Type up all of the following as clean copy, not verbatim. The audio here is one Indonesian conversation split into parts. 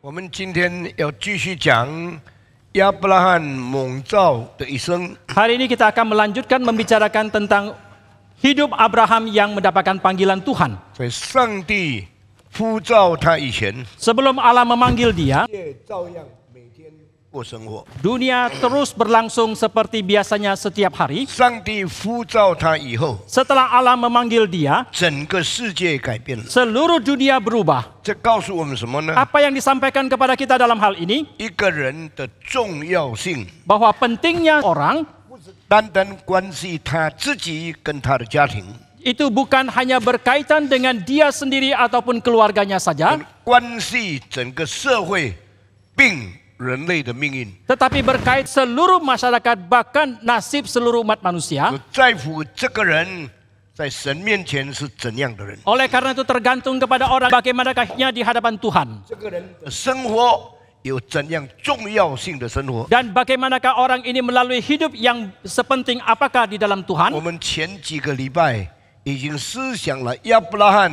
我们今天要继续讲亚伯拉罕蒙召的一生。 Hari ini kita akan melanjutkan membicarakan tentang hidup Abraham yang mendapatkan panggilan Tuhan. 在上帝呼召他以前， Sebelum Allah memanggil dia, 也照样每天过生活。 dunia terus berlangsung seperti biasanya setiap hari. 上帝呼召他以后， Setelah Allah memanggil dia, 整个世界改变了。 seluruh dunia berubah. 这告诉我们什么呢？ Apa yang disampaikan kepada kita dalam hal ini? 一个人的重要性， Bahwa pentingnya orang 不是单单关系他自己跟他的家庭， itu bukan hanya berkaitan dengan dia sendiri ataupun keluarganya saja, 关系整个社会并人类的命运。 tetapi berkait seluruh masyarakat, bahkan nasib seluruh umat manusia. 在乎这个人在神面前是怎样的人， Oleh karena itu tergantung kepada orang bagaimanakahnya di hadapan Tuhan. 这个人的生活有怎样重要性的生活。 Dan bagaimanakah orang ini melalui hidup yang sepenting apakah di dalam 我 Tuhan. 们前几个礼拜已经思想了亚伯拉罕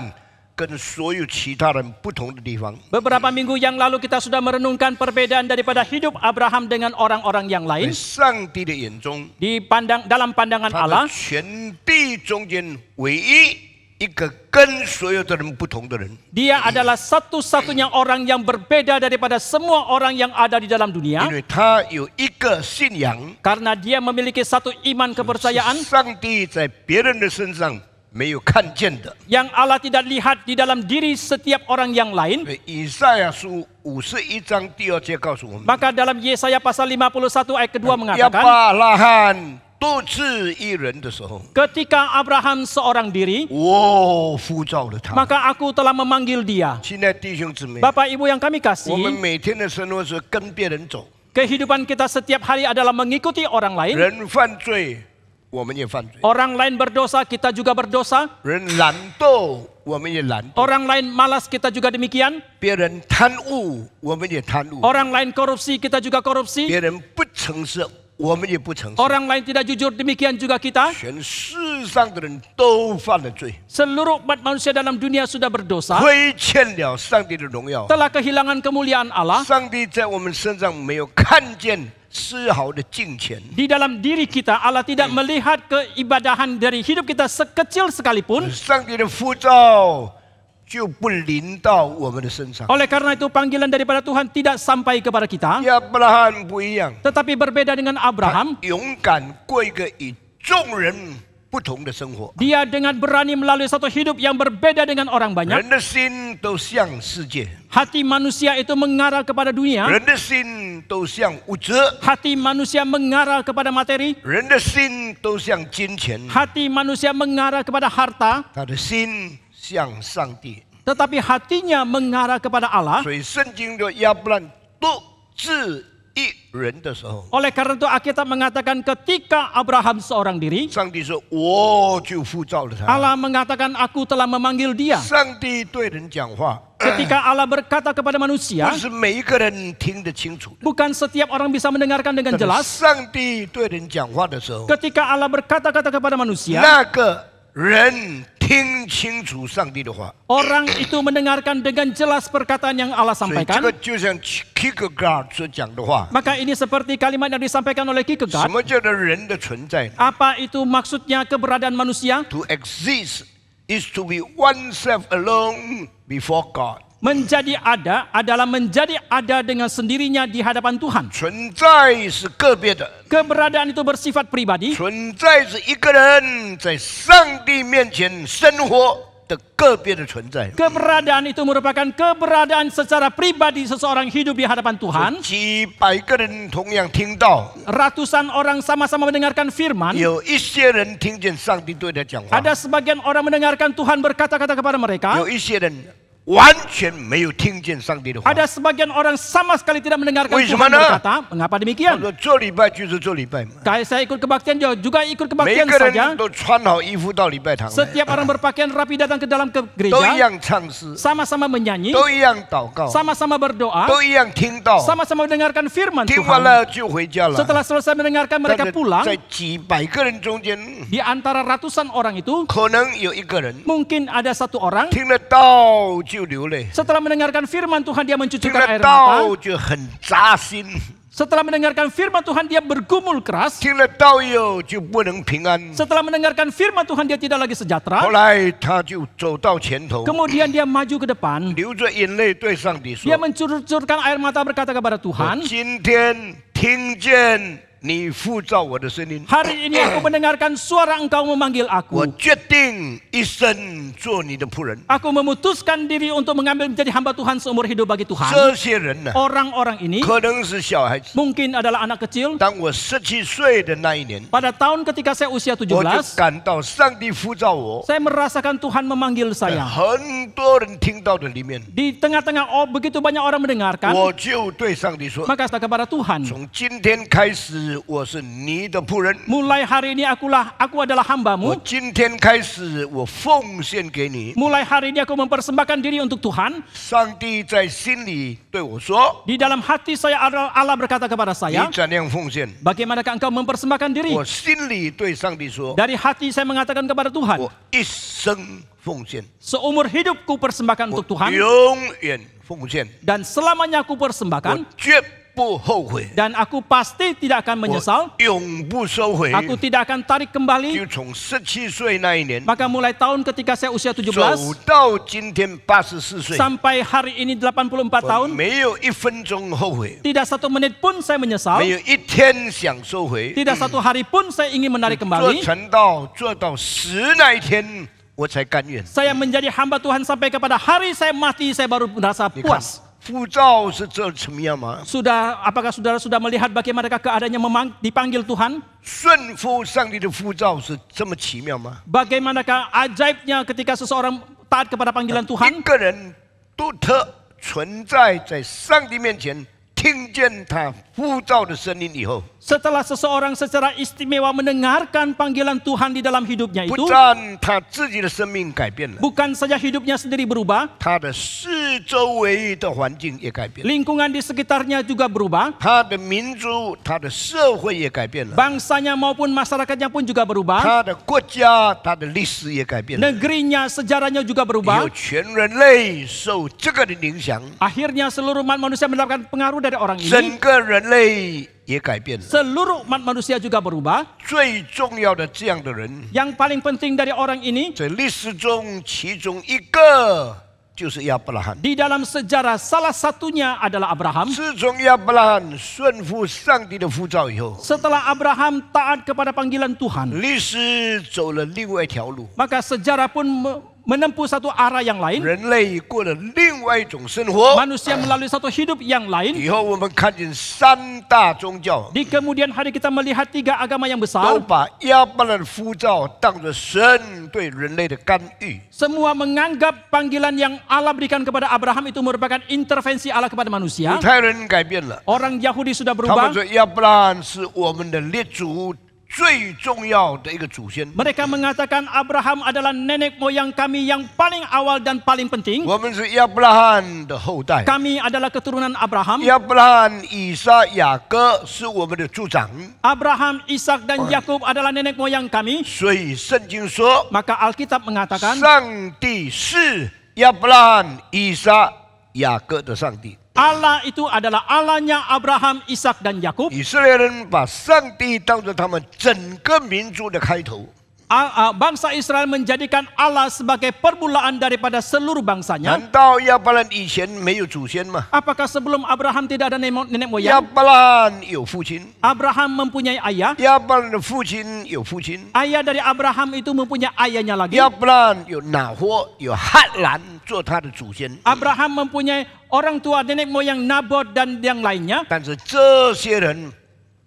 跟所有其他人不同的地方。 Beberapa minggu yang lalu kita sudah merenungkan perbedaan daripada hidup Abraham dengan orang-orang yang 在 lain. 上帝的眼中， Dalam pandangan 他 Allah, 是全地中间唯一一个跟所有的人不同的人。 dia adalah satu-satunya orang yang berbeda daripada semua orang yang ada di dalam 因 dunia. 为他有一个信仰， Karena dia memiliki satu iman kepercayaan 上帝在别人的身上没有看见的。 yang Allah tidak lihat di dalam diri setiap orang yang lain. 所以以赛亚书51章第2节告诉我们， Maka dalam Yesaya pasal 51 ayat kedua 亚 mengatakan, 伯拉罕独自一人的时候， ketika Abraham seorang diri, 我呼召了他。 maka aku telah memanggil dia. 亲爱的弟兄姊妹， Bapak Ibu yang kami 我们 kasih, 每天的生活是跟别人走， kehidupan kita setiap hari adalah mengikuti orang lain. 人犯罪，我们也犯罪； Orang lain berdosa, kita juga berdosa. 人懒惰，我们也懒惰； Orang lain malas, kita juga demikian. 别人贪污，我们也贪污； Orang lain korupsi, kita juga korupsi. 别人不诚实，我们也不诚实。 Orang lain tidak jujur, demikian juga kita. 全世上的人都犯了罪， Seluruh umat manusia dalam dunia sudah berdosa, 亏欠了上帝的荣耀。 telah kehilangan kemuliaan Allah. 上帝在我们身上没有看见丝毫的敬虔， Di dalam diri kita, Allah tidak melihat keibadahan dari hidup kita sekecil sekalipun. 上帝的呼召就不临到我们的身上。 Oleh karena itu panggilan daripada Tuhan tidak sampai kepada kita. 亚伯拉罕不一样， Tetapi berbeda dengan Abraham, 勇敢过一个与众人不同的生活。 dia dengan berani melalui satu hidup yang berbeda dengan orang banyak. 人的心都向世界， Hati manusia itu mengarah kepada dunia. 人的心都向物质， Hati manusia mengarah kepada materi. 人的心都向金钱， Hati manusia mengarah kepada harta. 他的心向上帝。 Tetapi hatinya mengarah kepada Allah. 所以圣经的亚伯兰独自一人的时候， Oleh karena itu Alkitab mengatakan ketika Abraham seorang diri, 上帝说我就呼召了他。 Allah mengatakan aku telah memanggil dia. 上帝对人讲话， Ketika Allah berkata kepada 不 manusia, 是每一个人听得清楚的。 bukan setiap orang bisa mendengarkan dengan 但是 jelas. 上帝对人讲话的时候， Ketika Allah berkata-kata kepada manusia, 那个人听清楚上帝的话。 orang itu mendengarkan dengan jelas perkataan yang Allah 所以这 sampaikan. 个就像 Kierkegaard 所讲的话， Maka ini seperti kalimat yang disampaikan oleh 什 Kierkegaard. 么叫做人的存在 Apa itu maksudnya keberadaan manusia? ？To exist is to be oneself alone before God。 Menjadi ada adalah menjadi ada dengan sendirinya di hadapan Tuhan. 存在是个别的， Keberadaan itu bersifat pribadi. 存在是一个人在上帝面前生活的个别的存在。 Keberadaan itu merupakan keberadaan secara pribadi seseorang hidup di hadapan Tuhan. 几百个人同样听到， Ratusan orang sama-sama mendengarkan firman. 有一些人听见上帝对他讲话， Ada sebagian orang mendengarkan Tuhan berkata-kata kepada mereka. 有一些人完全没有听见上帝的话。 Ada sebagian orang sama sekali tidak mendengarkan Wih, Tuhan semana? berkata. Mengapa 他 demikian? 说做礼拜就是做礼拜嘛， Kayak saya ikut kebaktian juga ikut 每 kebaktian 个 saja. 人都穿好衣服到礼拜堂来， Setiap orang berpakaian rapi datang ke dalam 都一 gereja. 样唱诗， Sama-sama menyanyi. 都一样祷告， Sama-sama berdoa. 都一样听到， Sama-sama mendengarkan firman 听完 Tuhan. 了就回家了。 Setelah selesai mendengarkan 但 mereka 是 pulang. 在几百个人中间， Di antara ratusan orang itu 可能有一个人 mungkin ada satu orang 听了道就就流泪， Setelah mendengarkan firman Tuhan, dia 听 mencucurkan 了 air 道 mata. 就很扎心， Setelah mendengarkan firman Tuhan, dia bergumul keras. 听了道以后就不能平安。 Setelah mendengarkan firman Tuhan, dia tidak lagi 后 sejahtera. 来他就走到前头， Kemudian dia maju ke depan. 流着眼泪对上帝说 Dia mencurcurkan air mata berkata kepada：“ 我 Tuhan, 今天听见你呼召我的声音， hari ini aku mendengarkan suara Engkau memanggil 我 aku. 决定一生做你的仆人。 Aku memutuskan diri untuk mengambil menjadi hamba Tuhan seumur hidup bagi Tuhan. 这些人呢， Orang-orang ini 可能是小孩子。 mungkin adalah anak kecil. 当我17岁的那一年， Pada tahun ketika saya usia 我就 17, 感到上帝呼召我， saya merasakan Tuhan memanggil 在 saya. 很多人听到的里面， Di tengah-tengah begitu banyak orang mendengarkan, 我就对上帝说： maka saya kepada Tuhan, 从今天开始，我是你的仆人。 mulai hari ini aku adalah 我 hambamu. 今天开始，我奉献给你。 Mulai hari ini aku mempersembahkan diri untuk Tuhan. 上帝在心里对我说 Di dalam hati saya Allah berkata kepada：“ 你 saya, 怎样奉献？ bagaimanakah engkau mempersembahkan diri?” 我心里对上帝说 Dari hati saya mengatakan kepada Tuhan, 我一生奉献， seumur hidupku persembahkan 我 untuk Tuhan 永远奉献， dan selamanya aku 我 persembahkan 绝不后悔， dan aku pasti tidak akan 我 menyesal. 永不收回。 Aku tidak akan tarik kembali. 就从17岁那一年 Maka mulai tahun ketika saya usia 17走到今天84岁， sampai hari ini 84 我 tahun, 没有1分钟后悔， tidak satu menit pun saya menyesal, 没有一天想收回。 tidak satu hari pun saya ingin menarik 做 kembali. 传道做到10那一天，我才甘愿。 Saya menjadi hamba Tuhan sampai kepada hari saya mati, saya baru merasa 你看 puas. 呼召是这什么样吗？ Apakah saudara sudah melihat bagaimanakah keadaannya dipanggil Tuhan? 顺服上帝的呼召是这么奇妙吗？ Bagaimanakah ajaibnya ketika seseorang taat kepada panggilan 一 Tuhan? 个人独特存在在上帝面前，听见他呼召的声音以后， Setelah seseorang secara istimewa mendengarkan panggilan Tuhan di dalam hidupnya 不 itu, 但他自己的生命改变了， bukan saja hidupnya sendiri berubah, 他的四周围的环境也改变了， lingkungan di sekitarnya juga berubah, 他的民族、他的社会也改变了， bangsanya maupun masyarakatnya pun juga berubah, 他的国家、他的历史也改变了。 negerinya, sejarahnya juga 以 berubah. 后全人类受这个的影响， Akhirnya seluruh umat manusia mendapatkan pengaruh dari orang 整 ini. 个人类也改变了。 Seluruh umat manusia juga berubah. 最重要的这样的人， Yang paling penting dari orang ini, 在历史中其中一个就是亚伯拉罕。 di dalam sejarah salah satunya adalah Abraham. 自从亚伯拉罕顺服上帝的呼召以后， Setelah Abraham taat kepada panggilan Tuhan, 历史走了另外一条路， maka sejarah pun menempuh satu arah yang lain. 人类过了另外一种生活。 Manusia melalui satu hidup yang lain. 以后我们看见3大宗教 Di kemudian hari kita melihat 3 agama yang 都 besar. 把亚伯拉罕的呼召当作神对人类的干预。 Semua menganggap panggilan yang Allah berikan kepada Abraham itu merupakan intervensi Allah kepada 犹 manusia. 太人改变了， Orang Yahudi sudah 他们 berubah. 说亚伯拉罕是我们的列祖最重要的一个祖先。 Mereka mengatakan Abraham adalah nenek moyang kami yang paling awal dan paling penting. 我们是亚伯拉罕的后代。 Kami adalah keturunan Abraham. 亚伯拉罕、以撒、雅各是我们的族长， Abraham, Ishak dan Yakub adalah nenek moyang kami. 所以圣经说， Maka Alkitab mengatakan 上帝是亚伯拉罕、以撒、雅各的上帝。 Allah itu adalah Allahnya Abraham, Ishak dan Yakub. 以色列人把上帝当作他们整个民族的开头。 Bangsa Israel menjadikan Allah sebagai permulaan daripada seluruh bangsanya. 难道亚伯拉罕以前没有祖先吗？ Apakah sebelum Abraham tidak ada nenek 亚 moyang? 伯拉罕有父亲， Abraham mempunyai ayah. 亚伯拉罕的父亲有父亲， Ayah dari Abraham itu mempunyai ayahnya lagi. 亚伯拉罕有拿霍、有哈兰做他的祖先。 Abraham mempunyai orang tua nenek moyang Nabot dan yang lainnya. 但是这些人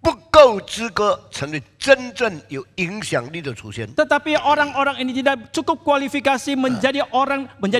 不够资格成为真正有影响力的祖先。 Tetapi orang-orang ini tidak cukup kualifikasi menjadi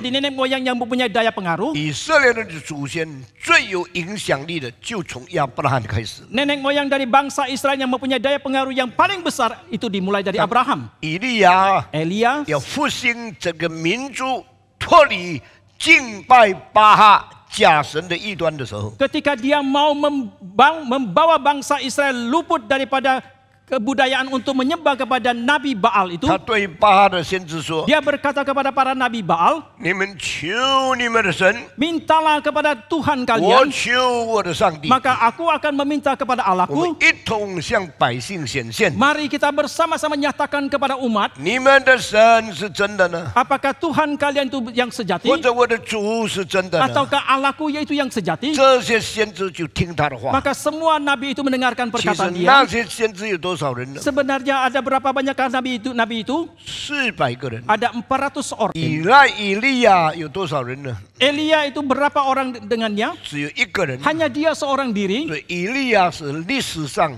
nenek moyang yang mempunyai daya pengaruh. 以色列人的祖先最有影响力的，就从亚伯拉罕开始。 Nenek moyang dari bangsa Israel yang mempunyai daya pengaruh yang paling besar itu dimulai dari Abraham. 以利亚 Elia 要复兴整个民族，脱离敬拜巴哈假神的异端的时候， ketika dia mau membawa bangsa Israel luput daripada kebudayaan untuk menyembah kepada Nabi Baal itu, 他对巴哈的先知说 dia berkata kepada para Nabi Baal,：“ 你们求你们的神， mintalah kepada Tuhan 我 kalian, 求我的上帝。 maka aku akan meminta kepada 我们 Allahku. 一同向百姓显现。 Mari kita bersama-sama nyatakan kepada umat, 你们的神是真的呢， apakah Tuhan kalian itu yang sejati, 或者我的主是真的呢？ ataukah Allahku yaitu yang sejati?” 这些先知就听他的话。 Maka semua nabi itu mendengarkan 其实 perkataan 那 dia. 些先知有多少人呢？ Sebenarnya ada berapa banyakkah nabi itu? 400个人。 Ada 400 orang. 以利亚有多少人呢？ Elia itu berapa orang dengannya? 只有一个人。 Hanya dia seorang diri. 所以以利亚是历史上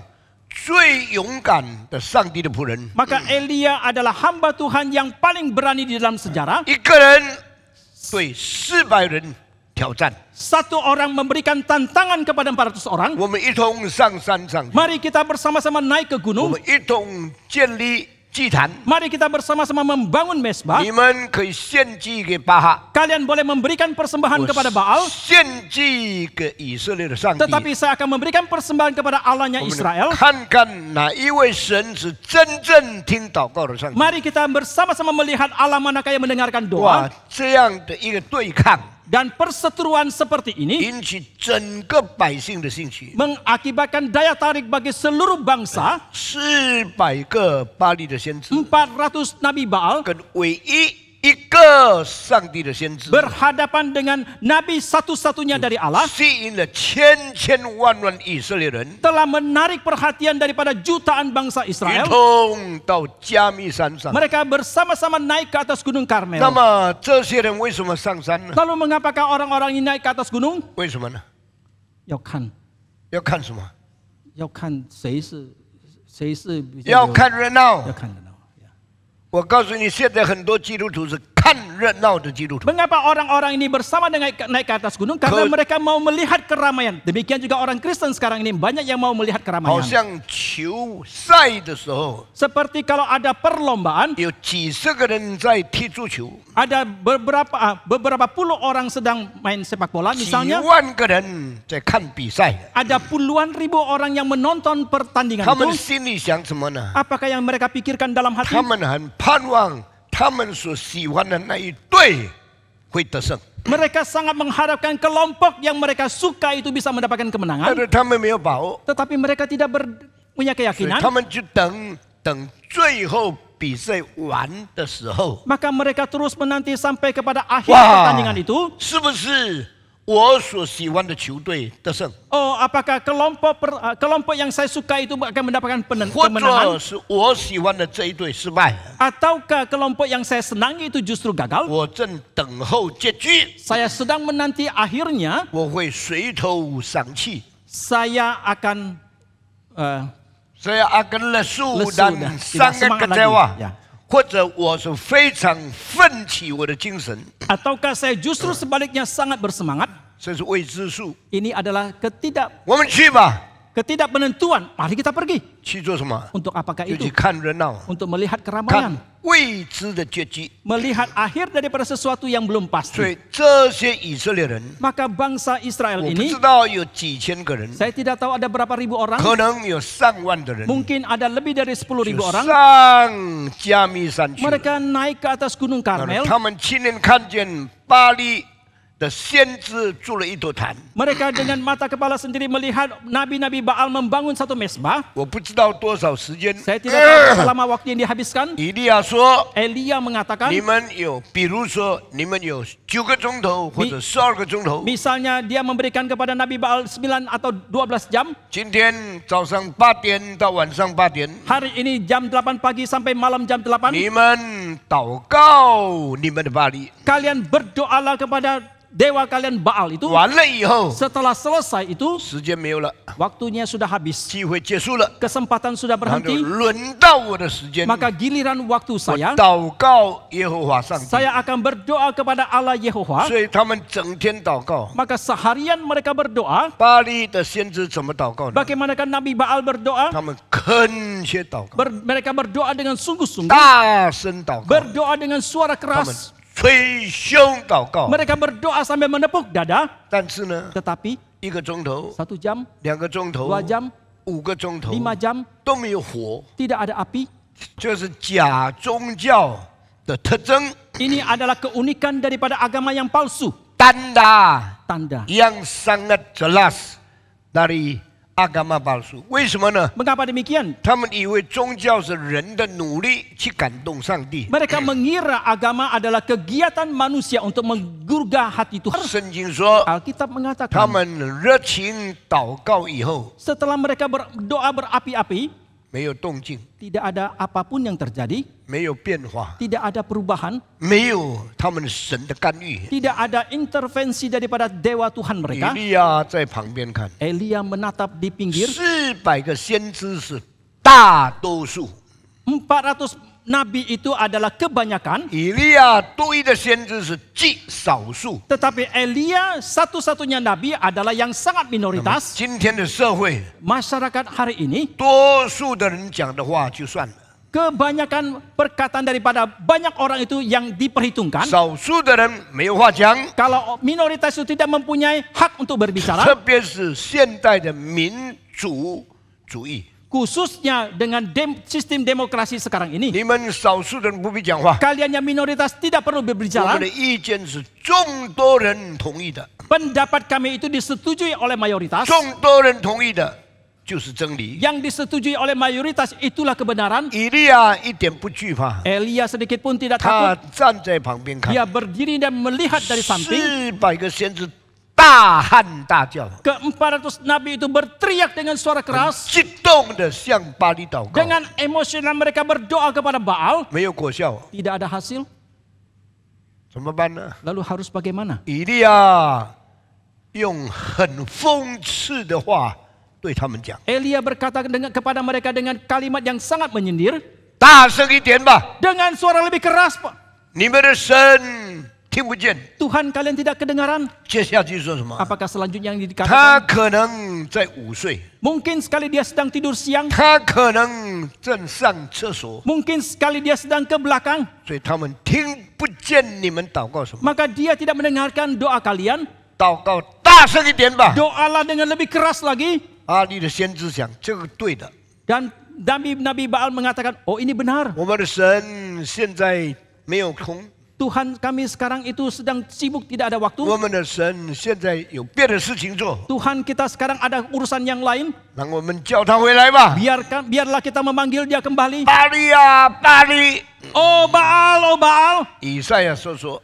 最勇敢的上帝的仆人。 Maka Elia adalah hamba Tuhan yang paling berani di dalam sejarah. 一个人对400人挑战。 Satu orang memberikan tantangan kepada 400 orang. 我们一同上山上去， Mari kita bersama-sama naik ke 我 gunung. 们一同建立祭坛。 Mari kita bersama-sama membangun mesbah. 你们可以献祭给巴哈， Kalian boleh memberikan persembahan kepada Baal. 献祭给以色列的上帝。 Tetapi saya akan memberikan persembahan kepada Allahnya 我们 Israel. 看看哪一位神是真正听祷告的上帝。 Mari kita bersama-sama melihat Allah manakah yang mendengarkan 哇 doa. ，这样的一个对抗， Dan perseteruan seperti ini 引起整个百姓的兴趣。 mengakibatkan daya tarik bagi seluruh bangsa. 400个巴利的先知， 400 Nabi Baal 跟唯一一个上帝的先知， berhadapan dengan Nabi satu-satunya dari Allah. 吸引了千万以色列人， Telah menarik perhatian daripada jutaan bangsa 一 Israel. 同到加密山上。 Mereka bersama-sama naik ke atas gunung 那 Karmel. 么这些人为什么上山呢？ Lalu mengapakah orang-orang ini naik ke atas gunung? 为什么呢？要看什么？谁是比较要看热闹要。看热闹。我告诉你，现在很多基督徒是看热闹的基督徒。 Mengapa orang-orang ini bersama dengan naik ke atas gunung? Karena mereka mau melihat keramaian. Demikian juga orang Kristen sekarang ini banyak yang mau melihat 好 keramaian. 像球赛的时候， Seperti kalau ada perlombaan, 有几十个人在踢足球， ada beberapa puluh orang sedang main sepak bola 几 misalnya. 万个人在看比赛。 Ada puluhan ribu orang yang menonton pertandingan 他们 itu. 心里想什么呢？ Apakah yang mereka pikirkan dalam hati? 他们很盼望他们所喜欢的那一队会得胜， Mereka sangat mengharapkan kelompok yang mereka suka itu bisa mendapatkan 但 kemenangan. 是他们没有把握， Tetapi mereka tidak punya 所以 keyakinan. 他们就等最后比赛完的时候， Maka mereka terus menanti sampai kepada akhir 哇 pertandingan itu. 是不是我所喜欢的球队得胜， Oh, apakah kelompok yang saya suka itu akan mendapatkan 或 kemenangan? 者是我喜欢的这一队失败？ Ataukah kelompok yang saya senangi itu justru gagal? 我正等候结局， Saya sedang menanti akhirnya 我会垂头丧气。 saya akan Saya akan lesu Lesu dan dah, tidak sangat semangat kecewa. lagi. Ya. 或者我是非常奋起我的精神， ataukah saya justru sebaliknya sangat bersemangat? 这是未知数。 Ini adalah 我们去吧， ketidakpenentuan. Mari kita pergi. 去做什么？ Untuk apakah 就 itu? 去看热闹， Untuk melihat keramaian. 看未知的结局。 Melihat akhir daripada sesuatu yang belum 所 pasti. 以这些以色列人， Maka bangsa Israel 我不 ini, 知道有几千个人， saya tidak tahu ada berapa ribu orang. 可能有上万的人， Mungkin ada lebih dari 10.000 就 orang. 上加密山去了。 Mereka naik ke atas gunung 然后 Karmel. 他们亲眼看见巴利的先知筑了一座坛。 Mereka dengan mata kepala sendiri melihat nabi-nabi Baal membangun satu mesbah. 我不知道多少时间。 Saya tidak tahu berapa lama waktu yang dihabiskan. 以利亚说。 Elia mengatakan, 你们有，比如说你们有9个钟头或者12个钟头。 misalnya dia memberikan kepada Nabi Baal 9 atau 12 jam. 今天早上8点到晚上8点， Hari ini jam 8 pagi sampai malam jam 8. 你们祷告你们的巴黎， Kalian berdoalah kepada dewa kalian Baal itu. 完了以后， Setelah selesai itu, 时间没有了， waktunya sudah habis. 机会结束了， Kesempatan sudah 然后就 berhenti. 轮到我的时间。 Maka giliran waktu 我 saya, 祷告耶和华上帝， saya akan berdoa kepada Allah Yehovah. 所以他们整天祷告。 Maka seharian mereka berdoa. 巴黎的先知怎么祷告呢？ Bagaimanakah Nabi Baal berdoa? 他们恳切祷告， Mereka berdoa dengan sungguh-sungguh. 大声祷告， Berdoa dengan suara 他们 keras. 捶胸祷告。 Mereka berdoa sambil menepuk dada. 但是呢， Tetapi 1个钟头、 1 jam, 2个钟头、 2 jam, 5个钟头5 jam 都没有火， tidak ada api. 这是假宗教的特征。 Ini adalah keunikan daripada agama yang palsu. Tanda Tanda. yang sangat jelas dari agama palsu. 为什么呢？ Mengapa demikian? 他们以为宗教是人的努力去感动上帝。 Mereka mengira agama adalah kegiatan manusia untuk menggugah hati Tuhan. 圣经说， Alkitab 他 mengatakan 们热情祷告以后 setelah mereka berdoa berapi-api, 没有动静， tidak ada apapun yang terjadi, 没有变化， tidak ada perubahan, 没有他们神的干预。 tidak ada intervensi daripada dewa Tuhan 以 mereka. 利亚在旁边看， Elia menatap di pinggir. 400个先知是大多数， 400 nabi itu adalah kebanyakan, 以利亚对的先知是极少数。 tetapi Elia satu-satunya nabi adalah yang sangat 那么 minoritas. 今天的社会， Masyarakat hari ini, 多数的人讲的话就算了， kebanyakan perkataan daripada banyak orang itu yang diperhitungkan. 少数的人没有话讲， Kalau minoritas itu tidak mempunyai hak untuk 特 berbicara, 别是现代的民主主义， khususnya dengan sistem demokrasi sekarang ini. 你们少数的人不必讲话， Kalian yang minoritas tidak perlu 我 berbicara. 们的意见是众多人同意的， Pendapat kami itu disetujui oleh mayoritas. 众多人同意的就是真理。 Yang disetujui oleh mayoritas itulah kebenaran. 以利亚一点不惧怕， Elia sedikit pun tidak 他 takut. 站在旁边看， Dia berdiri dan melihat dari samping. 400个先知大喊大叫， Ke-400 nabi itu berteriak dengan suara keras. 激动的向巴黎祷告， Dengan emosional mereka berdoa kepada Baal. 没有果效， Tidak ada hasil. 怎么办呢？ Lalu harus bagaimana? 以利亚用很讽刺的话对他们讲 Elia berkata kepada mereka dengan kalimat yang sangat menyindir. 大声一点吧， Dengan suara lebih keras, Pak. 你们的神听不见。 Tuhan kalian tidak kedengaran. 接下去说什么？ Apakah selanjutnya yang 他 dikatakan? 可能在午睡， Mungkin sekali dia sedang tidur siang. 他可能正上厕所， Mungkin sekali dia sedang ke belakang. 所以他们听不见你们祷告什么。 Maka dia tidak mendengarkan doa kalian. 祷告大声一点吧。 Doalah dengan lebih keras lagi. 阿利的先知讲这个对的， Dan Nabi Baal mengatakan, oh ini benar. 我们的神现在没有空， Tuhan kami sekarang itu sedang sibuk, tidak ada waktu. 我们的神现在有别的事情做， Tuhan kita sekarang ada urusan yang lain. 让我们叫他回来吧。 Biarlah kita memanggil dia kembali. 巴利呀，巴利！ Oh Baal, oh Baal. 以赛亚说，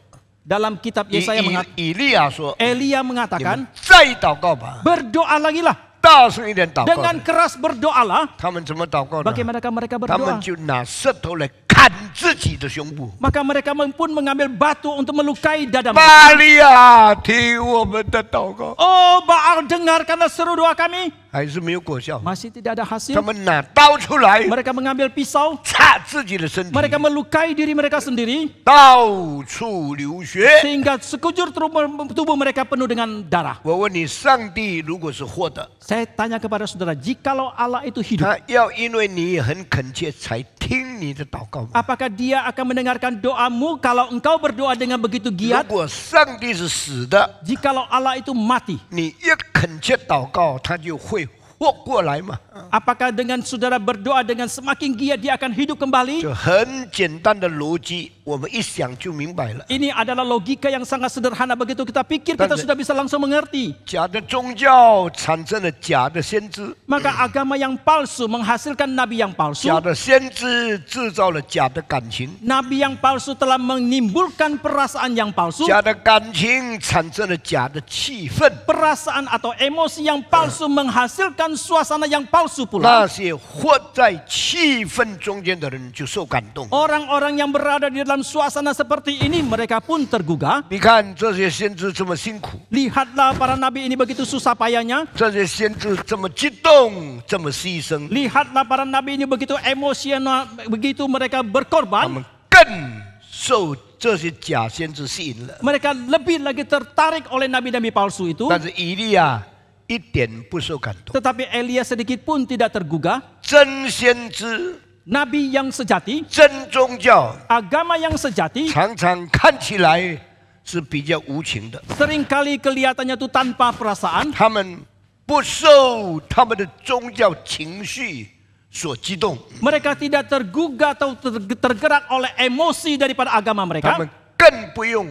Dalam kitab Yesaya 以利亚说， Elia 你 mengatakan, 们再祷告吧， berdoa lagi lah. 大声一点祷告。 Dengan keras berdoalah. 他们怎么祷告呢？ Bagaimana mereka 他们 berdoa? 就拿石头来砍自己的胸部。 Maka mereka pun mengambil batu untuk melukai dada mereka. 巴利亚，听我们的祷告， Oh Baal, dengarkanlah seru doa kami. 还是没有果效。 Masih tidak ada 他 hasil. 们拿刀出来， Mereka mengambil pisau. 插自己的身体， Mereka melukai diri mereka sendiri. 到处流血。 Sehingga sekujur tubuh mereka penuh dengan darah. 我问你，上帝如果是活的， Saya tanya kepada saudara, jikalau Allah itu hidup, 他要因为你很恳切才听你的祷告吗？ apakah dia akan mendengarkan doamu kalau engkau berdoa dengan begitu 如 giat? 果上帝是死的， Jikalau Allah itu mati, 你越恳切祷告，他就会活过来嘛。 apakah dengan saudara berdoa dengan semakin giat dia akan hidup kembali? 就很简单的逻辑，我们一想就明白了。 Ini adalah logika yang sangat sederhana. Begitu kita pikir, kita sudah bisa langsung mengerti. 假的宗教产生了假的先知， Maka agama yang palsu menghasilkan nabi yang palsu. 假的先知制造了假的感情， Nabi yang palsu telah menimbulkan perasaan yang palsu. 假的感情产生了假的气氛。 Perasaan atau emosi yang palsu menghasilkan suasana yang palsu 那 pula. 些活在气氛中间的人就受感动。 Orang-orang yang berada di dalam suasana seperti ini, mereka pun tergugah. 你看这些先知这么辛苦， Lihatlah para nabi ini begitu susah payahnya. 这些先知这么激动，这么牺牲， Lihatlah para nabi ini begitu emosional, begitu mereka 他 berkorban. 们更受这些假先知吸引了。 Mereka lebih lagi tertarik oleh nabi-nabi palsu itu. 但是以利亚一点不受感动， Tetapi Elia sedikit pun tidak tergugah. 真先知、 Nabi yang sejati, 真宗教 agama yang sejati, 常常看起来是比较无情的， seringkali kelihatannya itu tanpa perasaan. 他们不受他们的宗教情绪所激动， Mereka tidak tergugah atau tergerak oleh emosi daripada agama 他 mereka. 们更不用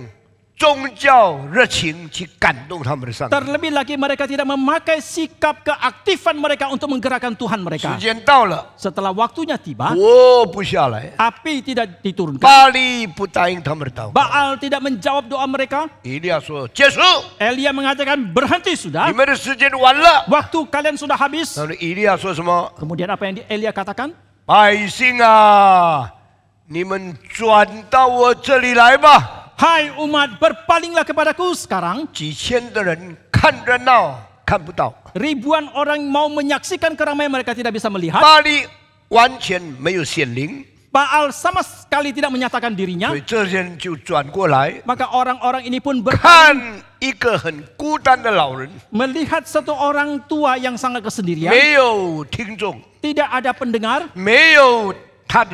宗教热情去感动他们的上帝。 Terlebih lagi mereka tidak memakai sikap keaktifan mereka untuk menggerakkan Tuhan 时 mereka. 间到了， Setelah waktunya tiba, 活不下来， api tidak diturunkan. 巴力不答应他们的祷告。 Baal tidak menjawab doa mereka. 以利亚说：“结束， Elia mengatakan berhenti 你 sudah. 们的时间完了。 Waktu kalian sudah habis. ” 然后以利亚说什么？ Kemudian apa yang Elia katakan? 百姓啊，你们转到我这里来吧。 Hai umat, berpalinglah kepadaku sekarang. 几千的人看热闹，看不到。 Ribuan orang mau menyaksikan keramaian, mereka tidak bisa melihat. 巴力完全没有显灵， Baal sama sekali tidak menyatakan dirinya. 所以这些人就转过来 Maka orang-orang ini pun berpaling, 看一个很孤单的老人， melihat satu orang tua yang sangat kesendirian. 没有听众， Tidak ada pendengar, 没有他的